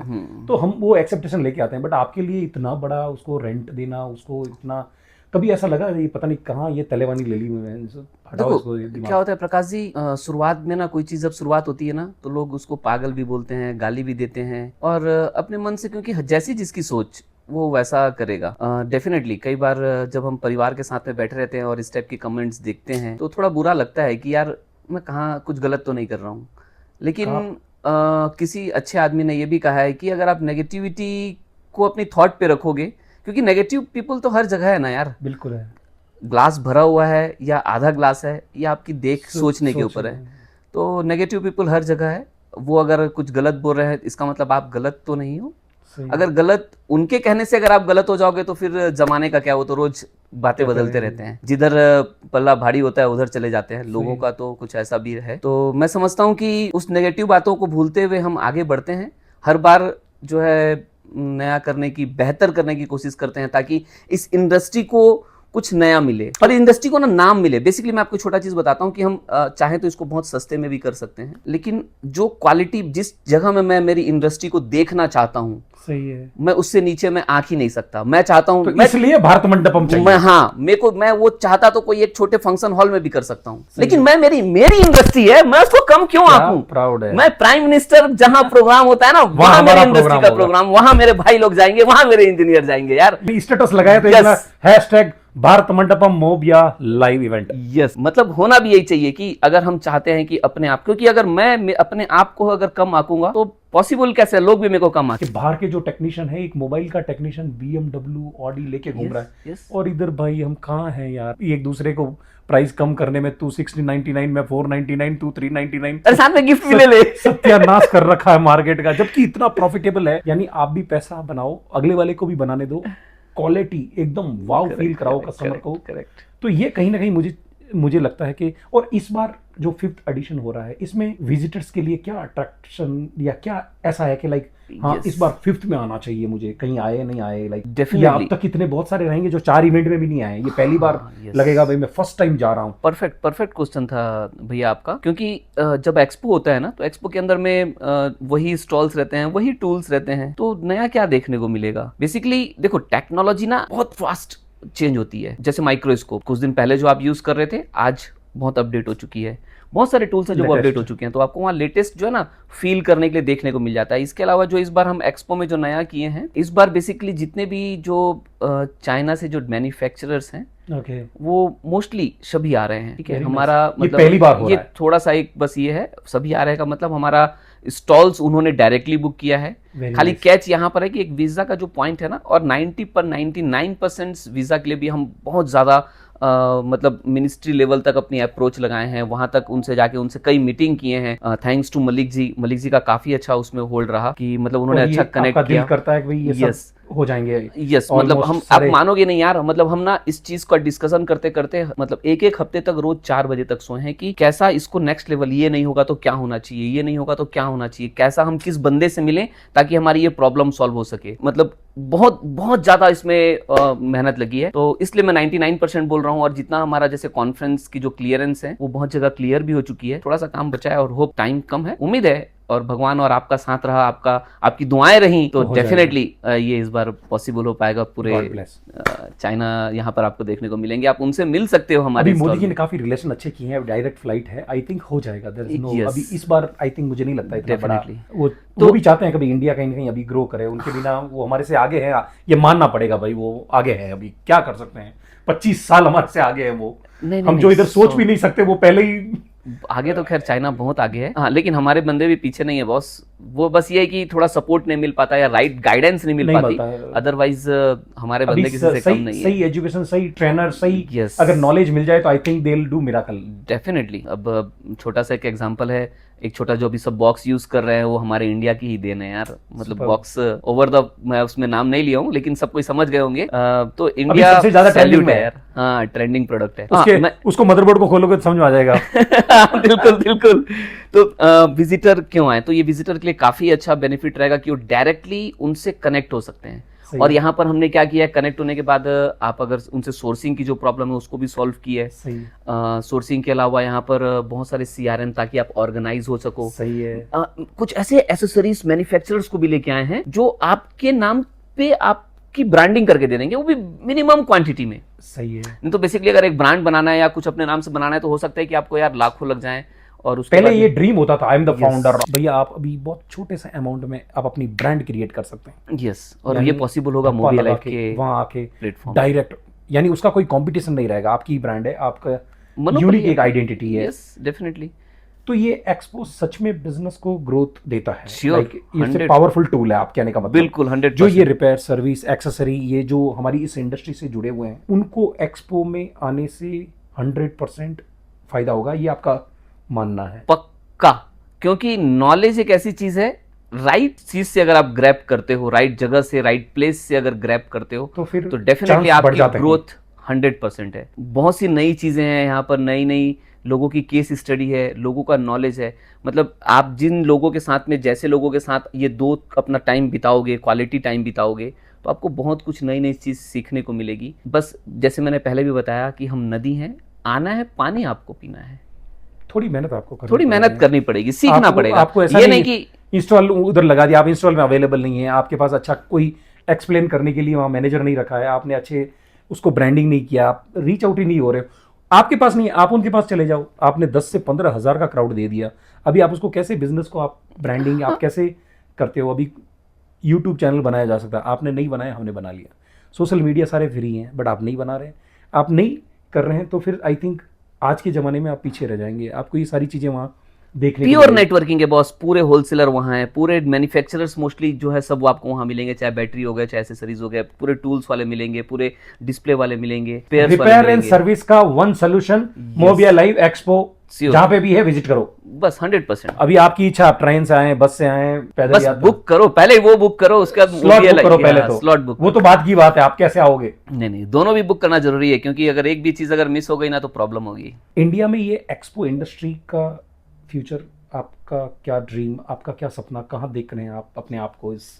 तो हम वो एक्सेप्टेशन लेके आते हैं, बट आपके लिए इतना बड़ा उसको रेंट देना, उसको इतना, कभी ऐसा लगा ये पता नहीं कहाँ ये तलेवानी ले ली मैंने, हटाओ इसको? क्या होता है प्रकाश जी, शुरुआत में ना, कोई चीज जब शुरुआत होती है ना, तो लोग उसको पागल भी बोलते हैं, गाली भी देते हैं, और अपने मन से, क्योंकि जैसी जिसकी सोच वो वैसा करेगा। डेफिनेटली कई बार जब हम परिवार के साथ में बैठे रहते हैं और इस टाइप की कमेंट्स देखते हैं, तो थोड़ा बुरा लगता है कि यार मैं कहाँ कुछ गलत तो नहीं कर रहा हूँ। लेकिन किसी अच्छे आदमी ने यह भी कहा है कि अगर आप नेगेटिविटी को अपनी थॉट पे रखोगे, क्योंकि नेगेटिव पीपल तो हर जगह है ना यार। बिल्कुल है। ग्लास भरा हुआ है या आधा ग्लास है, या आपकी सोचने के ऊपर है। तो नेगेटिव पीपल हर जगह है। वो अगर कुछ गलत बोल रहे हैं, इसका मतलब आप गलत तो नहीं हो। अगर गलत उनके कहने से अगर आप गलत हो जाओगे, तो फिर जमाने का क्या, वो तो रोज बातें बदलते रहते हैं, जिधर पल्ला भारी होता है उधर चले जाते हैं। लोगों का तो कुछ ऐसा भी है। तो मैं समझता हूँ कि उस नेगेटिव बातों को भूलते हुए हम आगे बढ़ते हैं, हर बार जो है नया करने की, बेहतर करने की कोशिश करते हैं, ताकि इस इंडस्ट्री को कुछ नया मिले और इंडस्ट्री को ना नाम मिले। बेसिकली मैं आपको छोटा चीज बताता हूँ कि हम चाहे तो इसको बहुत सस्ते में भी कर सकते हैं, लेकिन जो क्वालिटी जिस जगह में मैं मेरी इंडस्ट्री को देखना चाहता हूँ, सही है, मैं उससे नीचे मैं आंख ही नहीं सकता। मैं चाहता हूँ, तो इसलिए भारत मंडपम चाहिए। मैं वो चाहता तो कोई एक छोटे फंक्शन हॉल में भी कर सकता हूँ, लेकिन मैं मेरी इंडस्ट्री है, मैं उसको कम क्यों आंकूं? प्राउड है। मैं प्राइम मिनिस्टर जहां प्रोग्राम होता है ना, वहां मेरी इंडस्ट्री का प्रोग्राम, वहां मेरे भाई लोग जाएंगे, वहां मेरे इंजीनियर जाएंगे यार। स्टेटस लगाया तो hashtag Bharat Mandapam Mobiya live event. Yes, मतलब होना भी यही चाहिए कि अगर हम चाहते हैं कि अपने आप, क्योंकि अगर मैं अपने आप को अगर कम आंकूंगा तो पॉसिबल कैसे है, लोग भी मेरे को कम आंके। बाहर के जो टेक्नीशियन है, एक मोबाइल का टेक्नीशियन BMW ऑडी लेके घूम रहा है, और इधर भाई हम कहाँ हैं यार, एक दूसरे को प्राइस कम करने में, तू 1699 में 499, तू 399, और साथ में गिफ्ट भी ले ले। सत्यानाश कर रखा है मार्केट का, जबकि इतना प्रॉफिटेबल है। यानी आप भी पैसा बनाओ, अगले वाले को भी बनाने दो, क्वालिटी एकदम वाव फील कराओ कस्टमर को। तो ये कहीं ना कहीं मुझे मुझे लगता है कि, और इस बार जो 5th एडिशन हो रहा है इसमें विजिटर्स के लिए क्या अट्रैक्शन या क्या ऐसा है कि लाइक हाँ Yes. इस बार 5th में आना चाहिए मुझे, कहीं आए नहीं आए, लाइक Definitely. या अब तक कितने बहुत सारे रहेंगे जो 4 इवेंट में भी नहीं आए, ये पहली बार yes. लगेगा भाई मैं फर्स्ट टाइम जा रहा हूँ। परफेक्ट क्वेश्चन था भैया आपका, क्योंकि जब एक्सपो होता है ना तो एक्सपो के अंदर में वही स्टॉल्स रहते हैं, वही टूल्स रहते हैं, तो नया क्या देखने को मिलेगा। बेसिकली देखो टेक्नोलॉजी ना बहुत फास्ट चेंज होती है। जैसे माइक्रोस्कोप कुछ दिन पहले जो आप यूज कर रहे थे आज बहुत अपडेट हो चुकी है, बहुत सारे टूल्स हैं जो अपडेट हो चुके हैं, तो आपको वहाँ लेटेस्ट जो है ना फील करने के लिए देखने को मिल जाता है। इसके अलावा जो इस बार हम एक्सपो में जो नया किए हैं, इस बार बेसिकली जितने भी जो चाइना से जो मैन्युफैक्चरर्स हैं Okay. वो मोस्टली सभी आ रहे हैं। ठीक है, Very हमारा nice. ये मतलब पहली बार हो ये रहा है। थोड़ा सा एक बस ये है सभी आ रहे हैं का मतलब हमारा स्टॉल्स उन्होंने डायरेक्टली बुक किया है। Very खाली nice. कैच यहाँ पर है कि एक वीजा का जो पॉइंट है ना, और 99% वीजा के लिए भी हम बहुत ज्यादा मतलब मिनिस्ट्री लेवल तक अपनी अप्रोच लगाए हैं, वहां तक उनसे जाके उनसे कई मीटिंग किए हैं। थैंक्स टू मलिक जी का काफी अच्छा उसमें होल्ड रहा कि मतलब उन्होंने और अच्छा ये कनेक्ट आपका दिल किया। करता है कि भाई ये Yes. सब हो जाएंगे। यस मतलब Almost हम आप सारे- मानोगे नहीं यार, मतलब हम ना इस चीज का डिस्कशन करते करते मतलब एक हफ्ते तक रोज 4 बजे तक सोए हैं कि कैसा इसको नेक्स्ट लेवल, ये नहीं होगा तो क्या होना चाहिए, ये नहीं होगा तो क्या होना चाहिए, कैसा हम किस बंदे से मिलें ताकि हमारी ये प्रॉब्लम सॉल्व हो सके। मतलब बहुत बहुत ज्यादा इसमें मेहनत लगी है, तो इसलिए मैं 99% बोल रहा हूँ। और जितना हमारा जैसे कॉन्फ्रेंस की जो क्लियरेंस है वो बहुत जगह क्लियर भी हो चुकी है, थोड़ा सा काम बचा है और होप टाइम कम है, उम्मीद है और भगवान और आपका साथ रहा, आपकी दुआएं रही तो हो जाएगा। डेफिनेटली ये इस बार पॉसिबल हो पाएगा। पूरे God bless. चाइना यहाँ पर आपको देखने को मिलेंगे, आप उनसे मिल सकते हो हमारे अभी मोदी stall जी ने में। काफी रिलेशन अच्छे किए हैं, डायरेक्ट फ्लाइट है, आई थिंक हो जाएगा। There is no, Yes. अभी इस बार आई थिंक मुझे नहीं लगता इतना बड़ा Definitely. वो भी चाहते हैं कभी इंडिया कहीं ना कहीं अभी ग्रो करे, उनके बिना वो हमारे से आगे है, ये मानना पड़ेगा भाई, वो आगे है। अभी क्या कर सकते हैं, 25 साल हमारे से आगे है वो, नहीं, हम नहीं, जो इधर सोच so- भी नहीं सकते वो पहले ही। आगे तो खैर चाइना बहुत आगे है, हाँ, लेकिन हमारे बंदे भी पीछे नहीं है बॉस। वो बस ये है कि थोड़ा सपोर्ट नहीं मिल पाता या राइट गाइडेंस नहीं मिल नहीं पाती, मिलता है। अदरवाइज हमारे अभी बंदे किसी से कम नहीं है। सही एजुकेशन, सही ट्रेनर, सही Yes. अगर नॉलेज मिल जाए तो I think they will do miracle. Definitely. अब छोटा सा एक एग्जांपल है, एक छोटा जो अभी सब बॉक्स यूज कर रहे हैं वो हमारे इंडिया की ही देन है यार। मतलब Superb. बॉक्स ओवर द, मैं उसमें नाम नहीं लिया हूँ लेकिन सब कोई समझ गए होंगे। तो इंडिया सबसे ज्यादा salute trending में है यार, हाँ ट्रेंडिंग प्रोडक्ट है। उसको मदरबोर्ड को खोलोगे तो समझ में आ जाएगा। बिल्कुल। तो विजिटर क्यों आए, तो ये विजिटर के लिए काफी अच्छा बेनिफिट रहेगा कि वो डायरेक्टली उनसे कनेक्ट हो सकते हैं। सही और है। यहाँ पर हमने क्या किया है, कनेक्ट होने के बाद आप अगर उनसे सोर्सिंग की जो प्रॉब्लम है उसको भी सॉल्व की है। सही सोर्सिंग के अलावा यहाँ पर बहुत सारे CRM ताकि आप ऑर्गेनाइज हो सको। सही है। कुछ ऐसे एसेसरीज मैन्युफैक्चरर्स को भी लेके आए हैं जो आपके नाम पे आपकी ब्रांडिंग करके दे देंगे, वो भी मिनिमम क्वांटिटी में। सही है। नहीं तो बेसिकली अगर एक ब्रांड बनाना है या कुछ अपने नाम से बनाना है तो हो सकता है कि आपको यार लाखों लग जाएं। और उसके पहले बाद ये ड्रीम होता था, I am the Yes. Founder. भैया आप अभी बहुत छोटे से अमाउंट में आप अपनी ब्रांड क्रिएट कर सकते हैं। यस, और यानी ये पॉसिबल होगा धप्पा मोबाइल लगा लाइफ के वहां आके प्लेटफॉर्म। डायरेक्ट, यानी उसका कोई कंपटीशन नहीं रहेगा, आपकी ब्रांड है, आपका यूनिक एक आइडेंटिटी है। Yes definitely. तो ये एक्सपो सच में बिजनेस को ग्रोथ देता है। Sure, Like, ये 100 पावरफुल टूल है, आप कहने का मतलब। बिल्कुल 100%। जो ये रिपेयर सर्विस एक्सेसरी, ये जो हमारी इस इंडस्ट्री से जुड़े हुए हैं, उनको एक्सपो में आने से 100% फायदा होगा, ये आपका मानना है? पक्का, क्योंकि नॉलेज एक ऐसी चीज है, राइट चीज से अगर आप ग्रैब करते हो, राइट जगह से, राइट प्लेस से अगर ग्रैब करते हो तो फिर डेफिनेटली chance बढ़ आपकी जाते हैं। ग्रोथ 100% है। बहुत सी नई चीजें हैं यहाँ पर, नई लोगों की केस स्टडी है, लोगों का नॉलेज है। मतलब आप जिन लोगों के साथ में, जैसे लोगों के साथ ये 2 अपना टाइम बिताओगे, क्वालिटी टाइम बिताओगे, तो आपको बहुत कुछ नई चीज सीखने को मिलेगी। बस जैसे मैंने पहले भी बताया कि हम नदी हैं, आना है पानी आपको पीना है, थोड़ी मेहनत आपको करनी थोड़ी मेहनत पड़ेगी। करनी पड़ेगी, सीखना पड़ेगा। आपको ऐसा ये नहीं नहीं कि इंस्टॉल उधर लगा दिया, आप इंस्टॉल में अवेलेबल नहीं है, आपके पास अच्छा कोई एक्सप्लेन करने के लिए वहाँ मैनेजर नहीं रखा है, आपने अच्छे उसको ब्रांडिंग नहीं किया, आप रीच आउट ही नहीं हो रहे हो, आपके पास नहीं है, आप उनके पास चले जाओ। आपने 10 से 15 हज़ार का क्राउड दे दिया, अभी आप उसको कैसे बिजनेस को आप ब्रांडिंग आप कैसे करते हो? अभी यूट्यूब चैनल बनाया जा सकता है, आपने नहीं बनाया, हमने बना लिया। सोशल मीडिया सारे फ्री हैं, बट आप नहीं बना रहे, आप नहीं कर रहे हैं, तो फिर आई थिंक आज के ज़माने में आप पीछे रह जाएंगे। आपको ये सारी चीज़ें वहाँ देखने को प्योर मिलेगी। नेटवर्किंग है बॉस, पूरे होलसेलर वहाँ है, पूरे मैन्युफैक्चरर्स मोस्टली जो है सब आपको वहाँ मिलेंगे, चाहे बैटरी हो गए, चाहे एसेसरीज हो गए, पूरे टूल्स वाले मिलेंगे, पूरे डिस्प्ले वाले मिलेंगे, पेयर्स वाले रिपेयर एंड मिलेंगे। सर्विस का one solution, Mobiya live expo, Sure. जहाँ पे भी है विजिट करो। बस 100%। अभी आपकी इच्छा, आप ट्रेन से आए, बस से आए, पैदल बस यात्रा, बुक करो, पहले वो बुक करो, उसके बाद स्लॉट बुक करो पहले, तो स्लॉट बुक। वो तो बात की बात है, आप कैसे आओगे? नहीं, दोनों भी बुक करना जरूरी है, क्योंकि अगर एक भी चीज अगर मिस हो गई ना तो प्रॉब्लम होगी। इंडिया में ये एक्सपो इंडस्ट्री का फ्यूचर, आपका क्या ड्रीम, आपका क्या सपना, कहाँ देख रहे हैं आप अपने आप को इस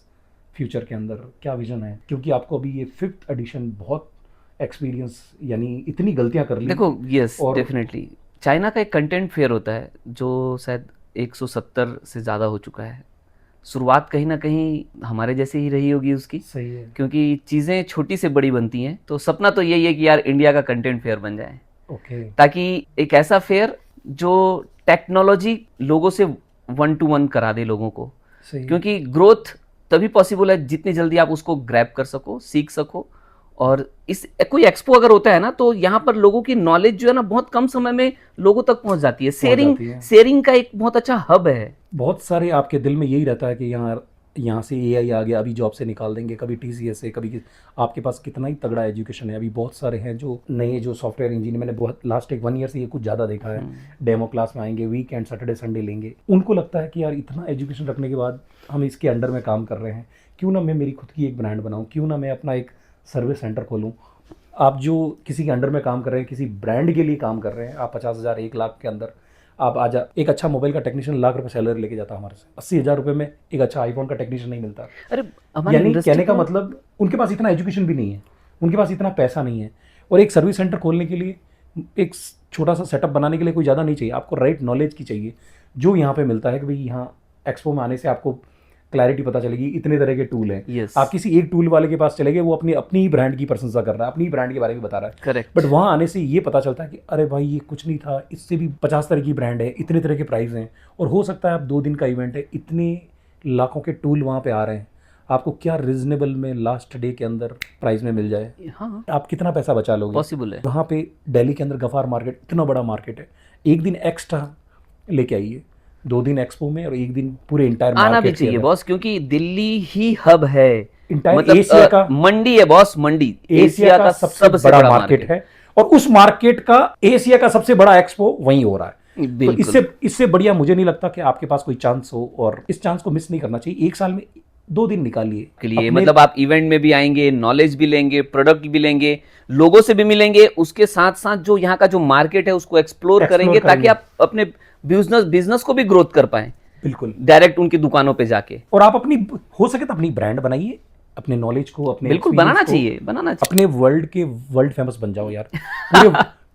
फ्यूचर के अंदर, क्या विजन है? क्योंकि आपको अभी ये 5th एडिशन, बहुत एक्सपीरियंस, यानी इतनी गलतियां कर ली। देखो, यस और डेफिनेटली, चाइना का एक कंटेंट फेयर होता है जो शायद 170 से ज़्यादा हो चुका है। शुरुआत कहीं ना कहीं हमारे जैसे ही रही होगी उसकी, सही है। क्योंकि चीज़ें छोटी से बड़ी बनती हैं। तो सपना तो यही है कि यार इंडिया का कंटेंट फेयर बन जाए, ओके। ताकि एक ऐसा फेयर जो टेक्नोलॉजी लोगों से 1 to 1 करा दे लोगों को। सही है। क्योंकि ग्रोथ तभी पॉसिबल है जितनी जल्दी आप उसको ग्रैब कर सको, सीख सको। और इस कोई एक्सपो अगर होता है ना, तो यहाँ पर लोगों की नॉलेज जो है ना बहुत कम समय में लोगों तक पहुंच जाती है। शेयरिंग का एक बहुत अच्छा हब है। बहुत सारे आपके दिल में यही रहता है कि यहाँ से एआई आ गया, अभी जॉब से निकाल देंगे, कभी टीसीएस से, कभी आपके पास कितना ही तगड़ा एजुकेशन है। अभी बहुत सारे हैं जो नए, जो सॉफ्टवेयर इंजीनियर, मैंने बहुत लास्ट 1 ईयर से ये कुछ ज़्यादा देखा है, डेमो क्लास में आएंगे, वीकेंड सैटरडे संडे लेंगे। उनको लगता है कि यार इतना एजुकेशन रखने के बाद हम इसके अंडर में काम कर रहे हैं, क्यों ना मैं मेरी खुद की एक ब्रांड बनाऊँ, क्यों ना मैं अपना एक सर्विस सेंटर खोलूँ। आप जो किसी के अंडर में काम कर रहे हैं, किसी ब्रांड के लिए काम कर रहे हैं, आप 50,000 1 लाख के अंदर आप एक अच्छा मोबाइल का टेक्नीशियन लाख रुपए सैलरी लेके जाता है हमारे से, 80,000 रुपए में एक अच्छा आईफोन का टेक्नीशियन नहीं मिलता। अरे यानी कहने का मतलब उनके पास इतना एजुकेशन भी नहीं है, उनके पास इतना पैसा नहीं है। और एक सर्विस सेंटर खोलने के लिए, एक छोटा सा सेटअप बनाने के लिए कोई ज़्यादा नहीं चाहिए, आपको राइट नॉलेज की चाहिए, जो यहाँ पे मिलता है कि भाई यहाँ एक्सपो में आने से आपको क्लैरिटी पता चलेगी, इतने तरह के टूल हैं। Yes. आप किसी एक टूल वाले के पास चले गए, वो अपनी ही ब्रांड की प्रशंसा कर रहा है, अपनी ब्रांड के बारे में बता रहा है। करेक्ट। बट वहाँ आने से ये पता चलता है कि अरे भाई ये कुछ नहीं था, इससे भी 50 तरह की ब्रांड है, इतने तरह के प्राइस हैं। और हो सकता है आप 2 दिन का इवेंट है, इतने लाखों के टूल वहाँ पे आ रहे हैं, आपको क्या रीजनेबल में लास्ट डे के अंदर प्राइस में मिल जाए। हाँ, आप कितना पैसा बचा लोगे? पॉसिबल है। वहाँ पे दिल्ली के अंदर गफार मार्केट इतना बड़ा मार्केट है, एक दिन एक्स्ट्रा लेके आइए, 2 दिन एक्सपो में और 1 दिन पूरे इंटायर मार्केट आना भी चाहिए बॉस, क्योंकि दिल्ली ही हब है, इंटायर एशिया का मंडी है बॉस, मंडी एशिया का सबसे बड़ा मार्केट है। और उस मार्केट का एशिया का सबसे बड़ा एक्सपो वहीं हो रहा है। तो इससे बढ़िया मुझे नहीं लगता कि आपके पास कोई चांस हो, और इस चांस को मिस नहीं करना चाहिए। 1 साल में 2 दिन निकालिए के लिए, मतलब आप इवेंट में भी आएंगे, नॉलेज भी लेंगे, प्रोडक्ट भी लेंगे, लोगों से भी मिलेंगे, उसके साथ साथ जो यहाँ का जो मार्केट है उसको एक्सप्लोर करेंगे, ताकि आप अपने बिजनेस को भी ग्रोथ कर पाए। बिल्कुल, डायरेक्ट उनकी दुकानों पे जाके। और आप अपनी, हो सके तो अपनी ब्रांड बनाइए, अपने नॉलेज को, अपने बिल्कुल बनाना चाहिए, अपने वर्ल्ड फेमस बन जाओ यार।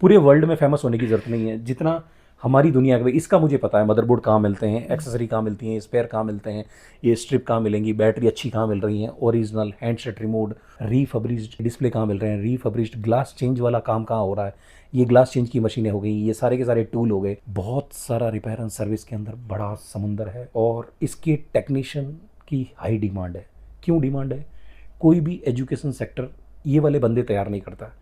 पूरे वर्ल्ड में फेमस होने की जरूरत नहीं है, जितना हमारी दुनिया के, इसका मुझे पता है मदरबोर्ड कहाँ मिलते हैं, एक्सेसरी कहाँ मिलती हैं, स्पेयर कहाँ मिलते हैं, ये स्ट्रिप कहाँ मिलेंगी, बैटरी अच्छी कहाँ मिल रही है, ओरिजिनल हैंडसेट रिमोट, रीफब्रिज्ड डिस्प्ले कहाँ मिल रहे हैं, रीफब्रिज्ड ग्लास चेंज वाला काम कहाँ हो रहा है, ये ग्लास चेंज की मशीनें हो गई, ये सारे के सारे टूल हो गए। बहुत सारा रिपेयर एंड सर्विस के अंदर बड़ा समुंदर है, और इसके टेक्नीशियन की हाई डिमांड है। क्यों डिमांड है? कोई भी एजुकेशन सेक्टर ये वाले बंदे तैयार नहीं करता,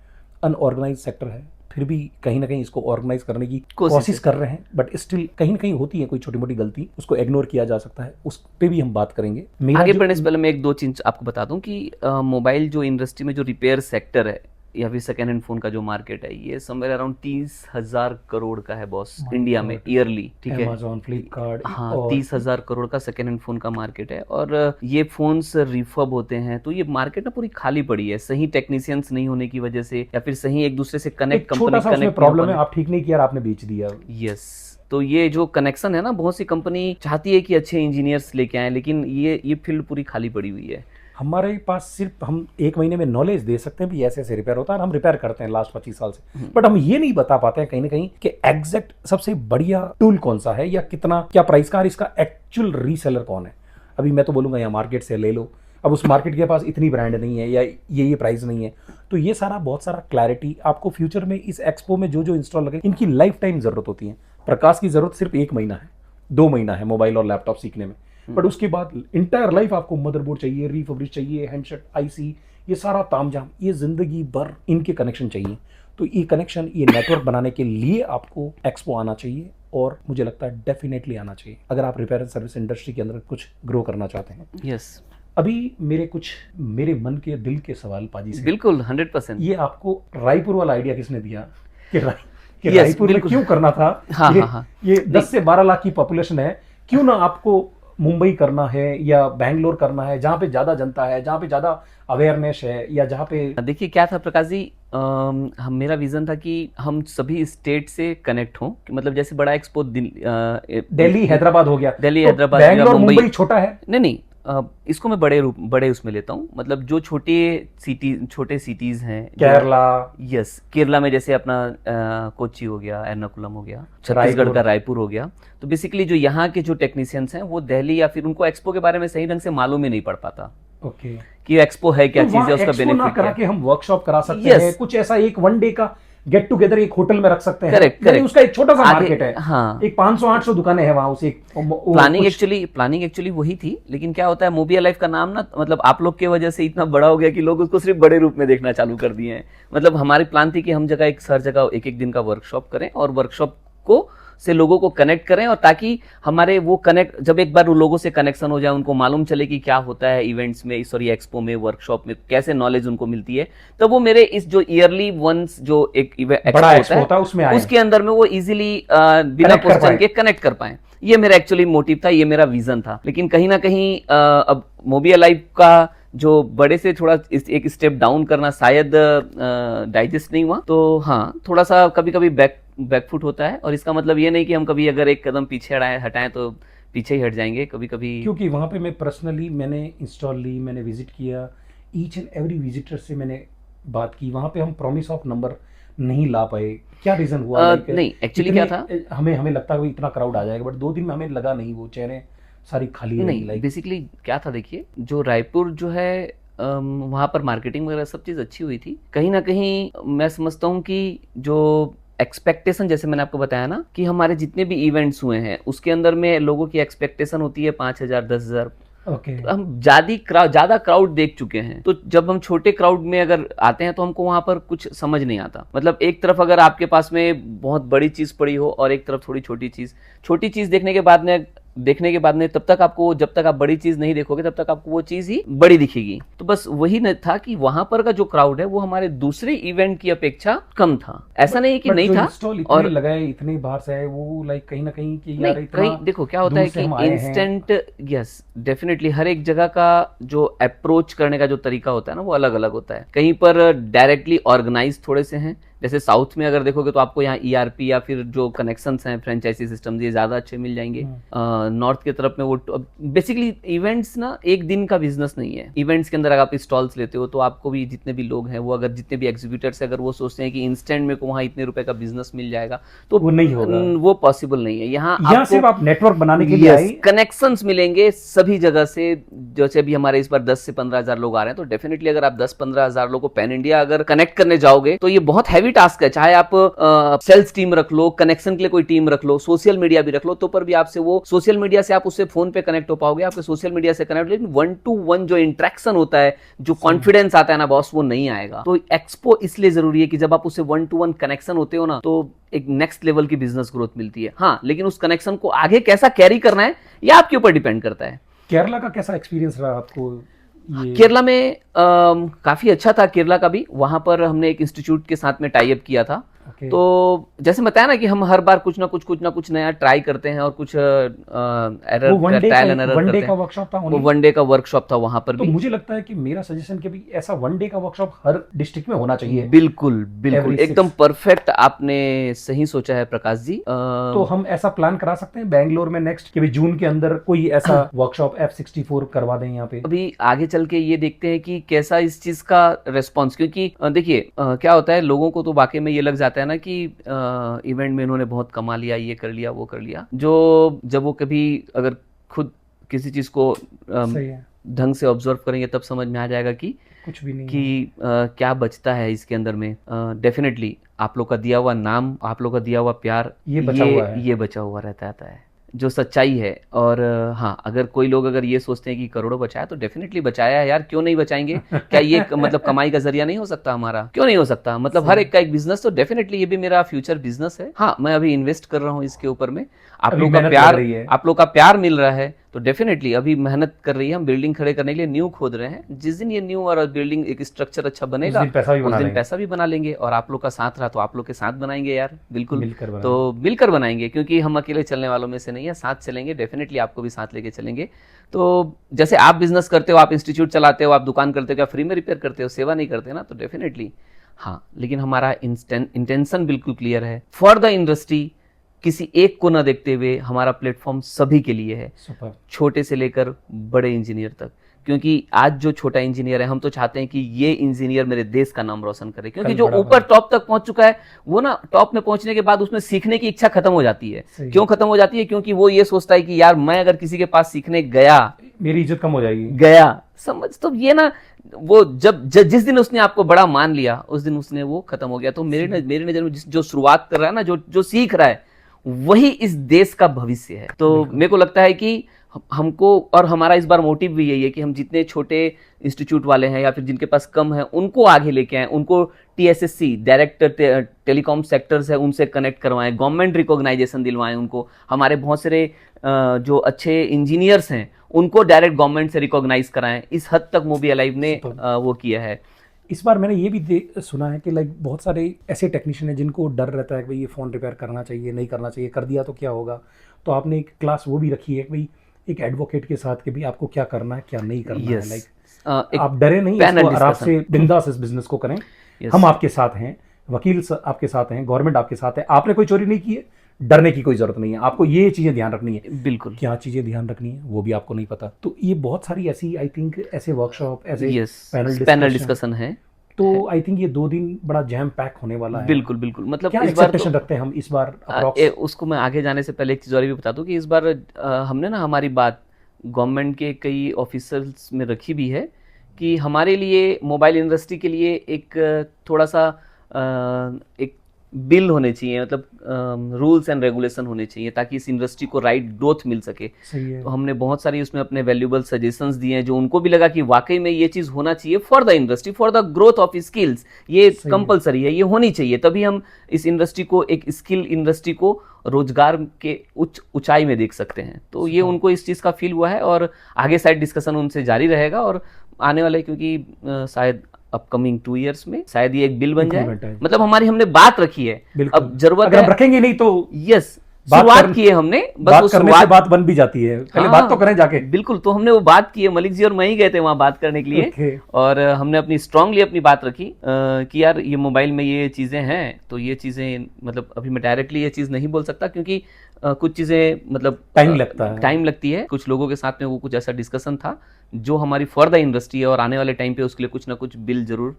अनऑर्गेनाइज सेक्टर है, फिर भी कहीं ना कहीं इसको ऑर्गेनाइज करने की कोशिश कर रहे हैं। बट स्टिल कहीं ना कहीं होती है कोई छोटी मोटी गलती, उसको इग्नोर किया जा सकता है, उस पे भी हम बात करेंगे। आगे बढ़ने से पहले मैं 1-2 चीज आपको बता दूं कि मोबाइल जो इंडस्ट्री में जो रिपेयर सेक्टर है या फिर सेकेंड हैंड फोन का जो मार्केट है, ये समवेयर अराउंड 30,000 करोड़ का है बॉस, इंडिया में ईयरली। ठीक है, Amazon, Flipkart, हाँ, 30,000 करोड़ का सेकेंड हैंड फोन का मार्केट है। और ये फोन्स रिफर्ब होते हैं, तो ये मार्केट ना पूरी खाली पड़ी है, सही टेक्नीशियंस नहीं होने की वजह से, या फिर सही एक दूसरे से कनेक्ट, कंपनी कनेक्ट प्रॉब्लम है, आप ठीक नहीं किया, आपने बेच दिया। यस, तो ये जो कनेक्शन है ना, बहुत सी कंपनी चाहती है कि अच्छे इंजीनियर्स लेके आए, लेकिन ये फील्ड पूरी खाली पड़ी हुई है। हमारे पास सिर्फ हम 1 महीने में नॉलेज दे सकते हैं भी ऐसे ऐसे रिपेयर होता है, हम रिपेयर करते हैं लास्ट 25 साल से, बट हम ये नहीं बता पाते हैं कहीं ना कहीं कि एग्जैक्ट सबसे बढ़िया टूल कौन सा है, या कितना क्या प्राइस का, और इसका एक्चुअल रीसेलर कौन है। अभी मैं तो बोलूँगा यहाँ मार्केट से ले लो, अब उस मार्केट के पास इतनी ब्रांड नहीं है, या ये प्राइस नहीं है। तो ये सारा बहुत सारा क्लैरिटी आपको फ्यूचर में इस एक्सपो में जो इंस्टॉल लगे, इनकी लाइफ टाइम जरूरत होती है। प्रकाश की जरूरत सिर्फ 1 महीना है, 2 महीना है मोबाइल और लैपटॉप सीखने में, बट उसके बाद इंटायर लाइफ आपको मदरबोर्ड चाहिए, रीफब्रिज चाहिए, हैंडसेट, आईसी, ये सारा तामझाम, ये जिंदगी भर इनके कनेक्शन चाहिए। तो ये कनेक्शन, ये नेटवर्क बनाने के लिए आपको एक्सपो आना चाहिए, और मुझे लगता है डेफिनेटली आना चाहिए अगर आप रिपेयर एंड सर्विस इंडस्ट्री के अंदर कुछ ग्रो करना चाहते हैं। यस, अभी मेरे मन के दिल के सवाल पाजी से, बिल्कुल 100%। ये आपको रायपुर वाला आइडिया किसने दिया कि कि Yes, रायपुर में बिल्कुल। क्यों करना था। हाँ, ये, हाँ, हाँ। ये 10 से 12 लाख की पॉपुलेशन है, क्यों ना आपको मुंबई करना है या बैंगलोर करना है, जहाँ पे ज्यादा जनता है, जहाँ पे ज्यादा अवेयरनेस है, या जहाँ पे देखिए क्या था प्रकाश जी, हम मेरा विजन था कि हम सभी स्टेट से कनेक्ट हों, कि मतलब जैसे बड़ा एक्सपो दिल्ली हैदराबाद हो गया, दिल्ली तो हैदराबाद हो गया, बैंगलोर मुंबई। मुंबई छोटा है। नहीं, इसको मैं बड़े उसमें लेता हूँ, मतलब जो छोटे सिटीज हैं केरला, यस, केरला में जैसे अपना कोच्चि हो गया, एर्नाकुलम हो गया, छत्तीसगढ़ रायपुर। का रायपुर हो गया। तो बेसिकली जो यहाँ के जो टेक्नीशियंस हैं वो दिल्ली या फिर उनको एक्सपो के बारे में सही ढंग से मालूम ही नहीं पड़ पाता ओके, कि एक्सपो है क्या तो चीज है, वहाँ उसका एक्सपो ना बेनिफिट करा क्या के हम वर्कशॉप करा सकते Yes. हैं, कुछ ऐसा एक वन डे का गेट टुगेदर एक होटल में रख सकते हैं। Correct, यानी correct. उसका एक छोटा सा आगे- मार्केट है, हाँ। एक 500-800 दुकानें हैं वहां, उसे प्लानिंग एक्चुअली वही थी, लेकिन क्या होता है मोबिया लाइफ का नाम ना, मतलब आप लोग की वजह से इतना बड़ा हो गया कि लोग उसको सिर्फ बड़े रूप में देखना चालू कर दिए हैं। मतलब हमारी प्लान थी कि हम हर जगह एक दिन का वर्कशॉप करें और वर्कशॉप को से लोगों को कनेक्ट करें, और ताकि हमारे वो कनेक्ट, जब एक बार उन लोगों से कनेक्शन हो जाए, उनको मालूम चले कि क्या होता है इवेंट्स में, सॉरी एक्सपो में, वर्कशॉप में कैसे नॉलेज उनको मिलती है, तो वो मेरे इस जो ईयरली वंस जो एक बड़ा एक्सपो होता है उसमें आए, उसके अंदर में वो इजीली बिना Connect कर क्वेश्चन पाए। के कनेक्ट कर पाए। ये मेरा एक्चुअली मोटिव था, ये मेरा विजन था। लेकिन कहीं ना कहीं अब मोबिया लाइफ का जो बड़े से थोड़ा एक स्टेप डाउन करना शायद डाइजेस्ट नहीं हुआ, तो हाँ थोड़ा सा कभी कभी बैकफुट होता है। और इसका मतलब ये नहीं कि हम कभी अगर एक कदम पीछे हटाएं तो पीछे ही हट जाएंगे कभी कभी। क्योंकि वहां पे मैं पर्सनली मैंने इंस्टॉल ली, मैंने विजिट किया, ईच एंड एवरी विजिटर से मैंने बात की, वहां पे हम प्रॉमिस ऑफ नंबर नहीं ला पाए। क्या रीजन हुआ? नहीं एक्चुअली क्या था, हमें लगता है इतना क्राउड आ जाएगा, बट 2 दिन में हमें लगा नहीं, वो चेहरे सारी खाली रही। नहीं बेसिकली क्या था, देखिए जो रायपुर जो है वहाँ पर मार्केटिंग वगैरह सब चीज़ अच्छी हुई थी। कहीं ना कहीं मैं समझता हूँ कि जो एक्सपेक्टेशन, जैसे मैंने आपको बताया ना कि हमारे जितने भी इवेंट्स हुए हैं उसके अंदर में लोगों की एक्सपेक्टेशन होती है 5,000 10,000। ओके, हम ज्यादा क्राउड देख चुके हैं, तो जब हम छोटे क्राउड में अगर आते हैं तो हमको वहां पर कुछ समझ नहीं आता। मतलब एक तरफ अगर आपके पास में बहुत बड़ी चीज पड़ी हो और एक तरफ थोड़ी छोटी चीज देखने के बाद में तब तक आपको, जब तक आप बड़ी चीज नहीं देखोगे तब तक आपको वो चीज ही बड़ी दिखेगी। तो बस वही था कि वहां पर का जो क्राउड है वो हमारे दूसरे इवेंट की अपेक्षा कम था। ऐसा नहीं है कि नहीं था, और लगाए इतने बाहर से आए वो लाइक कहीं ना कहीं कि यार नहीं, इतना कहीं देखो क्या होता है दूर से हम आए कि हैं। इंस्टेंट, यस डेफिनेटली हर एक जगह का जो अप्रोच करने का जो तरीका होता है ना वो अलग अलग होता है। कहीं पर डायरेक्टली ऑर्गेनाइज थोड़े से हैं, जैसे साउथ में अगर देखोगे तो आपको यहाँ ईआरपी या फिर जो कनेक्शंस हैं फ्रेंचाइजी सिस्टम, ये ज्यादा अच्छे मिल जाएंगे। नॉर्थ की तरफ में वो बेसिकली इवेंट्स ना एक दिन का बिजनेस नहीं है। इवेंट्स के अंदर अगर आप स्टॉल्स लेते हो तो आपको भी जितने भी लोग हैं वो, अगर जितने भी एग्जीबिटर्स है, अगर वो सोचते हैं कि इंस्टेंट में को वहाँ इतने रुपए का बिजनेस मिल जाएगा तो वो नहीं होगा, वो पॉसिबल नहीं है। यहाँ सिर्फ आप नेटवर्क बनाने के लिए आए, कनेक्शंस मिलेंगे सभी जगह से। जैसे अभी हमारे इस बार 10 से 15,000 लोग आ रहे हैं, तो डेफिनेटली अगर आप 10-15,000 लोगों को पैन इंडिया अगर कनेक्ट करने जाओगे तो ये बहुत हैवी टास्क है। चाहे आप सेल्स टीम रख लो, कनेक्शन के लिए कोई टीम रख लो, सोशल मीडिया भी रख लो, तो पर भी आपसे वो सोशल मीडिया से आप उससे फोन पे कनेक्ट हो पाओगे, आपके सोशल मीडिया से कनेक्ट, लेकिन 1-to-1 जो इंटरेक्शन होता है, जो कॉन्फिडेंस आता है ना बॉस, वो नहीं आएगा। तो एक्सपो इसलिए जरूरी है कि जब आप उससे 1-to-1 कनेक्शन होते हो ना तो एक नेक्स्ट लेवल की बिजनेस ग्रोथ मिलती है। हाँ, लेकिन उस कनेक्शन को आगे कैसा कैरी करना है ये आपके ऊपर डिपेंड करता है। केरला का कैसा एक्सपीरियंस रहा आपको? केरला में काफी अच्छा था। केरला का भी वहां पर हमने एक इंस्टीट्यूट के साथ में टाई अप किया था। तो जैसे बताया ना कि हम हर बार कुछ ना कुछ नया ट्राई करते हैं और कुछ ट्रायल एंड एरर करते हैं। का वर्कशॉप था, वो 1 डे का वर्कशॉप था वहां पर तो भी। मुझे लगता है कि मेरा सजेशन कि भी ऐसा 1 डे का वर्कशॉप हर डिस्ट्रिक्ट में होना चाहिए। बिल्कुल Every एकदम परफेक्ट, आपने सही सोचा है प्रकाश जी। तो हम ऐसा प्लान करा सकते हैं बैंगलोर में नेक्स्ट कि भी जून के अंदर कोई ऐसा वर्कशॉप F64 करवा दें यहाँ पे। अभी आगे चल के ये देखते हैं कि कैसा इस चीज का रेस्पॉन्स, क्योंकि देखिए क्या होता है, लोगों को तो वाकई में ये लग जाता है ना कि इवेंट में इन्होंने बहुत कमा लिया, ये कर लिया वो कर लिया। जब वो कभी अगर खुद किसी चीज को सही है, ढंग से ऑब्जर्व करेंगे तब समझ में आ जाएगा कि कुछ भी नहीं कि क्या बचता है इसके अंदर में। डेफिनेटली आप लोग का दिया हुआ नाम, आप लोग का दिया हुआ प्यार, ये बचा हुआ रहता है जो सच्चाई है। और हाँ, अगर कोई लोग अगर ये सोचते हैं कि करोड़ों बचाया तो डेफिनेटली बचाया है यार, क्यों नहीं बचाएंगे? क्या ये मतलब कमाई का जरिया नहीं हो सकता हमारा? क्यों नहीं हो सकता? मतलब हर एक का एक बिजनेस, तो डेफिनेटली ये भी मेरा फ्यूचर बिजनेस है। हाँ, मैं अभी इन्वेस्ट कर रहा हूँ इसके ऊपर में। आप लोग का प्यार मिल रहा है तो डेफिनेटली अभी मेहनत कर रही है, हम बिल्डिंग खड़े करने के लिए न्यू खोद रहे हैं। जिस दिन ये न्यू और बिल्डिंग एक स्ट्रक्चर अच्छा बनेगा उस दिन पैसा भी उस बना दिन लेंगे। पैसा भी बना लेंगे, और आप लोग का साथ रहा तो आप लोग के साथ बनाएंगे यार, बिल्कुल। मिलकर बनाएंगे। तो मिलकर बनाएंगे, क्योंकि हम अकेले चलने वालों में से नहीं है, साथ चलेंगे, डेफिनेटली आपको भी साथ लेके चलेंगे। तो जैसे आप बिजनेस करते हो, आप इंस्टीट्यूट चलाते हो, आप दुकान करते हो, क्या फ्री में रिपेयर करते हो, सेवा नहीं करते ना, तो डेफिनेटली हाँ। लेकिन हमारा इंटेंशन बिल्कुल क्लियर है फॉर द इंडस्ट्री, किसी एक को न देखते हुए हमारा प्लेटफॉर्म सभी के लिए है, सुपर। छोटे से लेकर बड़े इंजीनियर तक। क्योंकि आज जो छोटा इंजीनियर है, हम तो चाहते हैं कि ये इंजीनियर मेरे देश का नाम रोशन करे, क्योंकि कल जो बड़ा ऊपर टॉप तक पहुंच चुका है वो ना टॉप में पहुंचने के बाद उसमें सीखने की इच्छा खत्म हो जाती है। सही। क्यों खत्म हो जाती है? क्योंकि वो ये सोचता है कि यार मैं अगर किसी के पास सीखने गया मेरी इज्जत कम हो जाएगी। समझ, तो ये ना वो जिस दिन उसने आपको बड़ा मान लिया उस दिन उसने वो खत्म हो गया। तो मेरी नजर में जो शुरुआत कर रहा है ना, जो सीख रहा है, वही इस देश का भविष्य है। तो मेरे को लगता है कि हमको, और हमारा इस बार मोटिव भी यही है कि हम जितने छोटे इंस्टीट्यूट वाले हैं या फिर जिनके पास कम है उनको आगे लेके आए, उनको टीएसएससी डायरेक्टर टेलीकॉम सेक्टर्स है उनसे कनेक्ट करवाएं, गवर्नमेंट रिकॉग्नाइजेशन दिलवाएं उनको। हमारे बहुत सारे जो अच्छे इंजीनियर्स हैं उनको डायरेक्ट गवर्नमेंट से रिकॉग्नाइज कराएं। इस हद तक मोबी अलाइव ने वो किया है। इस बार मैंने ये भी सुना है कि लाइक बहुत सारे ऐसे टेक्नीशियन हैं जिनको डर रहता है कि भाई ये फ़ोन रिपेयर करना चाहिए, नहीं करना चाहिए, कर दिया तो क्या होगा। तो आपने एक क्लास वो भी रखी है कि भाई एक एडवोकेट के साथ कि भाई आपको क्या करना है, क्या नहीं करना है। लाइक आप डरे नहीं, इसको आराम से बिंदास इस बिजनेस को करें। हम आपके साथ हैं, वकील आपके साथ हैं, गवर्नमेंट आपके साथ है। आपने कोई चोरी नहीं की है, डरने की कोई जरूरत नहीं है। आपको ये चीजें ध्यान रखनी है। बिल्कुल, क्या चीजें ध्यान रखनी है वो भी आपको नहीं पता। तो ये बहुत सारी ऐसी आई थिंक ऐसे वर्कशॉप, ऐसे पैनल डिस्कशन है। तो आई थिंक ये 2 दिन बड़ा जैम पैक होने वाला है। बिल्कुल बिल्कुल। मतलब क्या इस बार एक्सपेक्टेशन रखते हैं हम इस बार? उसको मैं आगे जाने से पहले एक चीज और भी बता दूं कि इस बार हमने ना हमारी बात गवर्नमेंट के कई ऑफिसर्स में रखी भी है कि हमारे लिए मोबाइल इंडस्ट्री के लिए एक थोड़ा सा एक बिल होने चाहिए, मतलब रूल्स एंड रेगुलेशन होने चाहिए, ताकि इस इंडस्ट्री को राइट ग्रोथ मिल सके। सही है। तो हमने बहुत सारी उसमें अपने वैल्यूएबल सजेशंस दिए हैं, जो उनको भी लगा कि वाकई में ये चीज होना चाहिए for the industry, for the growth of skills. ये कंपलसरी है, ये होनी चाहिए, तभी हम इस इंडस्ट्री को, एक स्किल इंडस्ट्री को रोजगार के ऊंचाई में देख सकते हैं। तो ये उनको इस चीज का फील हुआ है, और आगे साइड डिस्कशन उनसे जारी रहेगा। और आने वाले, क्योंकि शायद अपकमिंग 2 इयर्स में शायद ये एक बिल बन जाए। मतलब हमने बात रखी है, अब जरूरत अगर है, हम रखेंगे नहीं तो यस, शुरुआत की है हमने, बस बात वो करने से बात बन भी जाती है। पहले बात तो करें जाके। बिल्कुल, तो हमने वो बात की है, मलिक जी और मैं ही गए थे वहां बात करने के लिए। और हमने अपनी स्ट्रांगली अपनी बात रखी कि यार ये मोबाइल में ये चीजें हैं, तो ये चीजें, मतलब अभी मैं डायरेक्टली ये चीज नहीं बोल सकता, क्योंकि कुछ चीजें मतलब टाइम लगती है। कुछ लोगों के साथ में वो कुछ ऐसा डिस्कशन था जो हमारी फॉर द इंडस्ट्री है, और आने वाले टाइम पे उसके लिए कुछ ना कुछ बिल जरूर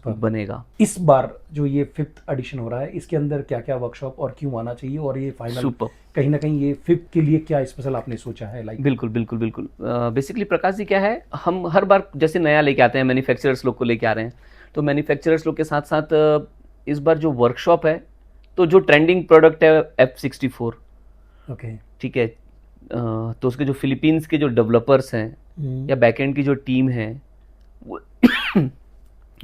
बनेगा। इस बार जो ये 5th एडिशन हो रहा है, इसके अंदर क्या क्या वर्कशॉप और क्यों आना चाहिए, और ये फाइनल कहीं ना कहीं ये 5th के लिए क्या स्पेशल आपने सोचा है? लाइक बिल्कुल बिल्कुल बिल्कुल। बेसिकली प्रकाश जी, क्या है, हम हर बार जैसे नया लेके आते हैं, मैन्युफैक्चरर्स लोग को लेके आ रहे हैं, तो मैन्युफैक्चरर्स लोग के साथ साथ इस बार जो वर्कशॉप है, तो जो ट्रेंडिंग प्रोडक्ट है F64, ओके, ठीक है, तो उसके जो फिलीपींस के जो डेवलपर्स हैं या बैकएंड की जो टीम है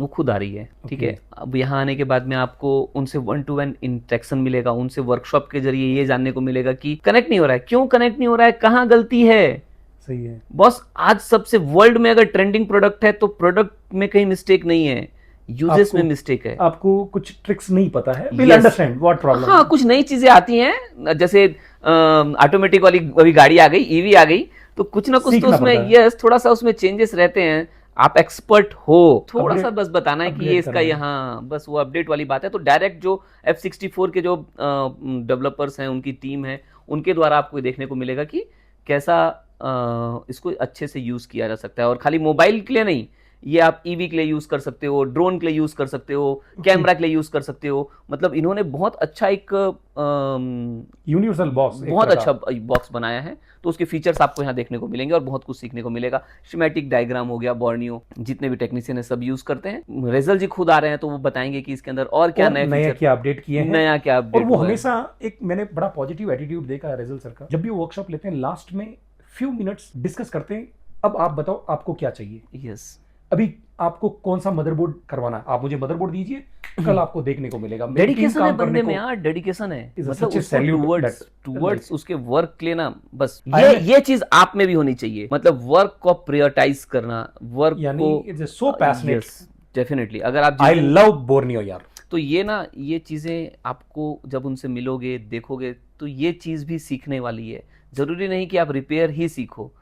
वो खुद आ रही है, ठीक है। अब यहाँ आने के बाद में आपको उनसे 1-to-1 इंटरेक्शन मिलेगा, उनसे वर्कशॉप के जरिए ये जानने को मिलेगा कि कनेक्ट नहीं हो रहा है, क्यों कनेक्ट नहीं हो रहा है, कहाँ गलती है। सही है बॉस, आज सबसे वर्ल्ड में अगर ट्रेंडिंग प्रोडक्ट है तो प्रोडक्ट में कहीं मिस्टेक नहीं है, यूजेस में मिस्टेक है। आपको कुछ ट्रिक्स नहीं पता है, विल अंडरस्टैंड व्हाट प्रॉब्लम। हाँ, कुछ नई चीजें आती हैं, जैसे ऑटोमेटिक वाली अभी गाड़ी आ गई, ईवी आ गई, तो कुछ ना कुछ तो उसमें यस थोड़ा सा उसमें चेंजेस रहते हैं। आप एक्सपर्ट हो, थोड़ा सा बस बताना है कि ये इसका यहाँ, बस वो अपडेट वाली बात है। तो डायरेक्ट जो F64 के जो डेवलपर्स हैं, उनकी टीम है, उनके द्वारा आपको देखने को मिलेगा कि कैसा इसको अच्छे से यूज किया जा सकता है। और खाली मोबाइल के लिए नहीं, ये आप ईवी के लिए यूज कर सकते हो, ड्रोन के लिए यूज कर सकते हो, कैमरा के लिए यूज कर सकते हो। मतलब इन्होंने बहुत अच्छा एक यूनिवर्सल बॉक्स, बहुत अच्छा बॉक्स बनाया है, तो उसके फीचर्स आपको यहाँ देखने को मिलेंगे और बहुत कुछ सीखने को मिलेगा। स्कीमेटिक डायग्राम हो गया, बॉर्नियो, जितने भी टेक्नीशियन है सब यूज करते हैं। रेजल जी खुद आ रहे हैं, तो वो बताएंगे कि इसके अंदर और क्या नए फीचर, क्या अपडेट किए हैं, नया क्या अपडेट। और वो हमेशा एक, मैंने बड़ा पॉजिटिव एटीट्यूड देखा है रेजल सर का। जब भी वो वर्कशॉप लेते हैं, लास्ट में फ्यू मिनट्स डिस्कस करते हैं, अब आप बताओ आपको क्या चाहिए। यस, अभी आपको कौन सा मदरबोर्ड करवाना है, आप मुझे मदरबोर्ड दीजिए, कल आपको देखने को मिलेगा। डेडिकेशन है बंदे में यार, डेडिकेशन है, Is a मतलब such a उसको salute टूवर्ड्स like- उसके वर्क के लिए ना, बस I mean- ये चीज आप में भी होनी चाहिए, मतलब वर्क को प्रायोरिटाइज करना, वर्क यानी को इट्स सो पैशनेट। डेफिनेटली। अगर आप आई लव बोर्नियो यार। तो ये ना, ये चीजें आपको जब उनसे मिलोगे, देखोगे, तो ये चीज भी सीखने वाली है। जरूरी नहीं कि आप रिपेयर ही सीखो,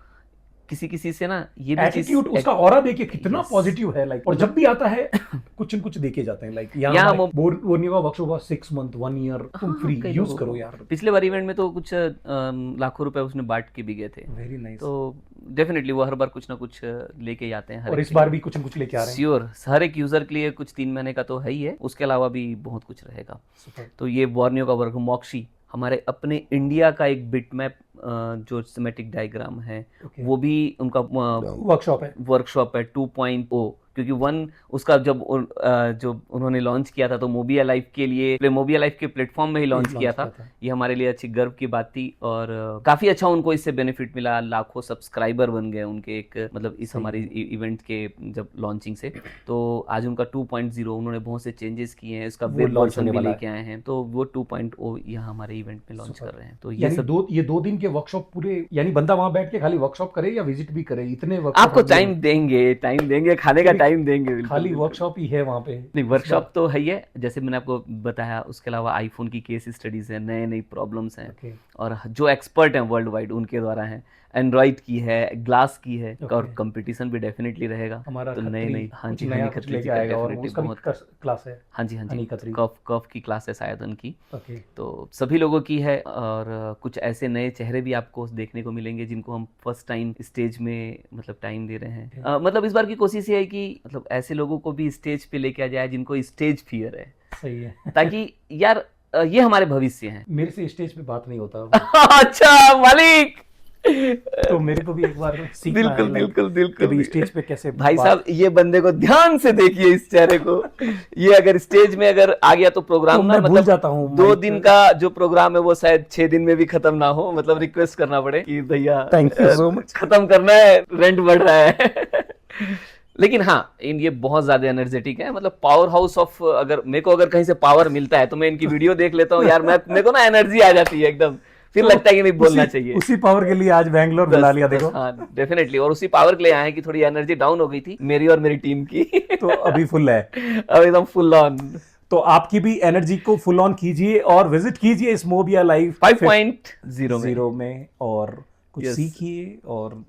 किसी किसी से ना ये भी चीज, एटीट्यूड, उसका ऑरा देखिए कितना Yes. पॉजिटिव है लाइक, और जब भी आता है कुछ न कुछ देके जाते हैं लाइक। यहाँ यहाँ वो- बोर्नियो का वर्कशॉप 6 मंथ 1 ईयर तुम हाँ, फ्री कई यूज लोगों करो को। यार। पिछले बार इवेंट में तो कुछ लाखों रुपए उसने बांट के भी गए थे। Very nice. तो डेफिनेटली वो हर बार कुछ ना कुछ लेके ही आते हैं, हर और एक इस के बार लिए। भी कुछ न कुछ लेके आ रहे हैं। श्योर, हर एक यूजर के लिए कुछ 3 महीने का तो है ही है, उसके अलावा भी बहुत कुछ रहेगा। Super. तो ये बोर्नियो का वर्क, मॉक्सी हमारे अपने इंडिया का एक बिटमैप जो सिमेटिक डायग्राम है, Okay. वो भी उनका वर्कशॉप है। वर्कशॉप है 2.0, क्योंकि 1 उसका जब जो उन्होंने लॉन्च किया था तो मोबिया लाइफ के लिए, मोबिया लाइफ के प्लेटफॉर्म में ही लॉन्च किया था। ये हमारे लिए अच्छी गर्व की बात थी, और काफी अच्छा उनको इससे बेनिफिट मिला, लाखों सब्सक्राइबर बन गए उनके एक, मतलब इस हमारे इवेंट के जब लॉन्चिंग से। तो आज उनका 2.0, उन्होंने बहुत से चेंजेस किए हैं, इसका वो वेब launch वर्जन होने भी वाला लेके आए हैं, तो वो 2.0 यहाँ हमारे इवेंट में लॉन्च कर रहे हैं। तो ये यानी सब ये 2 दिन के वर्कशॉप पूरे, यानी बंदा वहां बैठ के खाली वर्कशॉप करे या विजिट भी करे, इतने वर्कशॉप आपको टाइम देंगे, खाने का टाइम देंगे, बिल्कुल, खाली बिल्कुल। वर्कशॉप ही है वहां पे। नहीं, वर्कशॉप तो है ही है, जैसे मैंने आपको बताया। उसके अलावा आईफोन की केस स्टडीज है, नए नई प्रॉब्लम्स हैं, Okay. और जो एक्सपर्ट हैं वर्ल्ड वाइड उनके द्वारा है, एंड्रॉइड की है, ग्लास की है, Okay. और कंपटीशन भी डेफिनेटली रहेगा। हमारा तो नए नए, हाँ जी, नया हनी कुछ खत्री लेके जी का आएगा, और definitely उसका भी बहुत, क्लास है। हाँ जी, हाँ हनी जी, खत्री। कफ की क्लास है शायद उनकी। ओके। तो सभी लोगों की है, और कुछ ऐसे नए चेहरे भी आपको देखने को मिलेंगे जिनको हम फर्स्ट टाइम स्टेज में मतलब टाइम दे रहे हैं। मतलब इस बार की कोशिश ये है कि मतलब ऐसे लोगों को भी स्टेज पे लेके आ जाए जिनको स्टेज फियर है, सही है। ताकि यार ये हमारे भविष्य हैं। मेरे से स्टेज पे बात नहीं होता। अच्छा मालिक, तो मेरे को भी एक बार सीखना बिल्कुल, है, बिल्कुल, बिल्कुल। कभी स्टेज पे कैसे भाई साहब, ये बंदे को ध्यान से देखिए, इस चेहरे को। ये अगर स्टेज में अगर आ गया तो प्रोग्राम तो ना, मैं भूल मतलब जाता हूँ 2 माइक दिन पे। का जो प्रोग्राम है वो शायद 6 दिन में भी खत्म ना हो, मतलब रिक्वेस्ट करना पड़े कि भैया Thank you so much. खत्म करना है, रेंट बढ़ रहा है। लेकिन हाँ, ये बहुत ज्यादा एनर्जेटिक है, मतलब पावर हाउस ऑफ, अगर मेरे को अगर कहीं से पावर मिलता है तो मैं इनकी वीडियो देख लेता हूँ यार, मेरे को ना एनर्जी आ जाती है एकदम, फिर लगता है कि नहीं बोलना चाहिए। उसी पावर के लिए आज बैंगलोर बुला लिया देखो। हाँ डेफिनेटली, और उसी पावर के लिए आए हैं कि थोड़ी एनर्जी डाउन हो गई थी मेरी और मेरी टीम की। तो अभी फुल है। अब एकदम फुल ऑन। तो आपकी भी एनर्जी को फुल ऑन कीजिए और विजिट कीजिए इस मोबिया लाइव 5.0 में, और कुछ Yes. सीखिए। और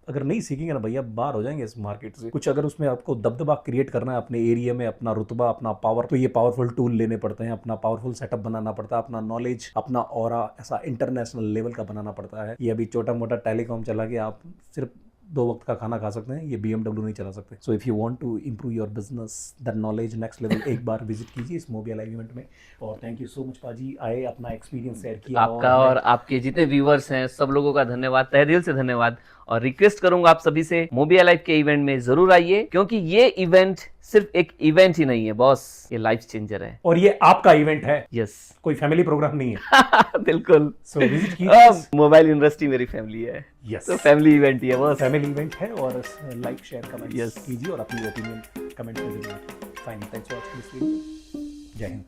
अगर नहीं सीखेंगे ना भैया, बाहर हो जाएंगे इस मार्केट से। कुछ अगर उसमें आपको दबदबा क्रिएट करना है अपने एरिया में, अपना रुतबा, अपना पावर, तो ये पावरफुल टूल लेने पड़ते हैं, अपना पावरफुल सेटअप बनाना पड़ता है, अपना नॉलेज, अपना ऑरा ऐसा इंटरनेशनल लेवल का बनाना पड़ता है। ये अभी छोटा मोटा टेलीकॉम चला के आप सिर्फ 2 वक्त का खाना खा सकते हैं, ये BMW नहीं चला सकते। So if you want to improve your business, the knowledge next level, एक बार विजिट कीजिए इस मोबिया लाइव इवेंट में। और थैंक यू सो मच पाजी, आए, अपना एक्सपीरियंस शेयर किया। आपका और आपके जितने व्यूअर्स हैं सब लोगों का धन्यवाद, तहे दिल से धन्यवाद। और रिक्वेस्ट करूंगा आप सभी से, मोबिया लाइव के इवेंट में जरूर आइए, क्योंकि ये इवेंट सिर्फ एक इवेंट ही नहीं है बॉस, ये लाइफ चेंजर है। और ये आपका इवेंट है, यस, कोई फैमिली प्रोग्राम नहीं है। बिल्कुल। सो विजिट कीजिए। मोबाइल इंडस्ट्री मेरी फैमिली है, यस, तो फैमिली इवेंट ही है बॉस। फैमिली इवेंट है। और लाइक शेयर कमेंट Yes. कीजिए और अपनी ओपिनियन कमेंट में जरूर। Fine, thanks for listening. जय हिंद।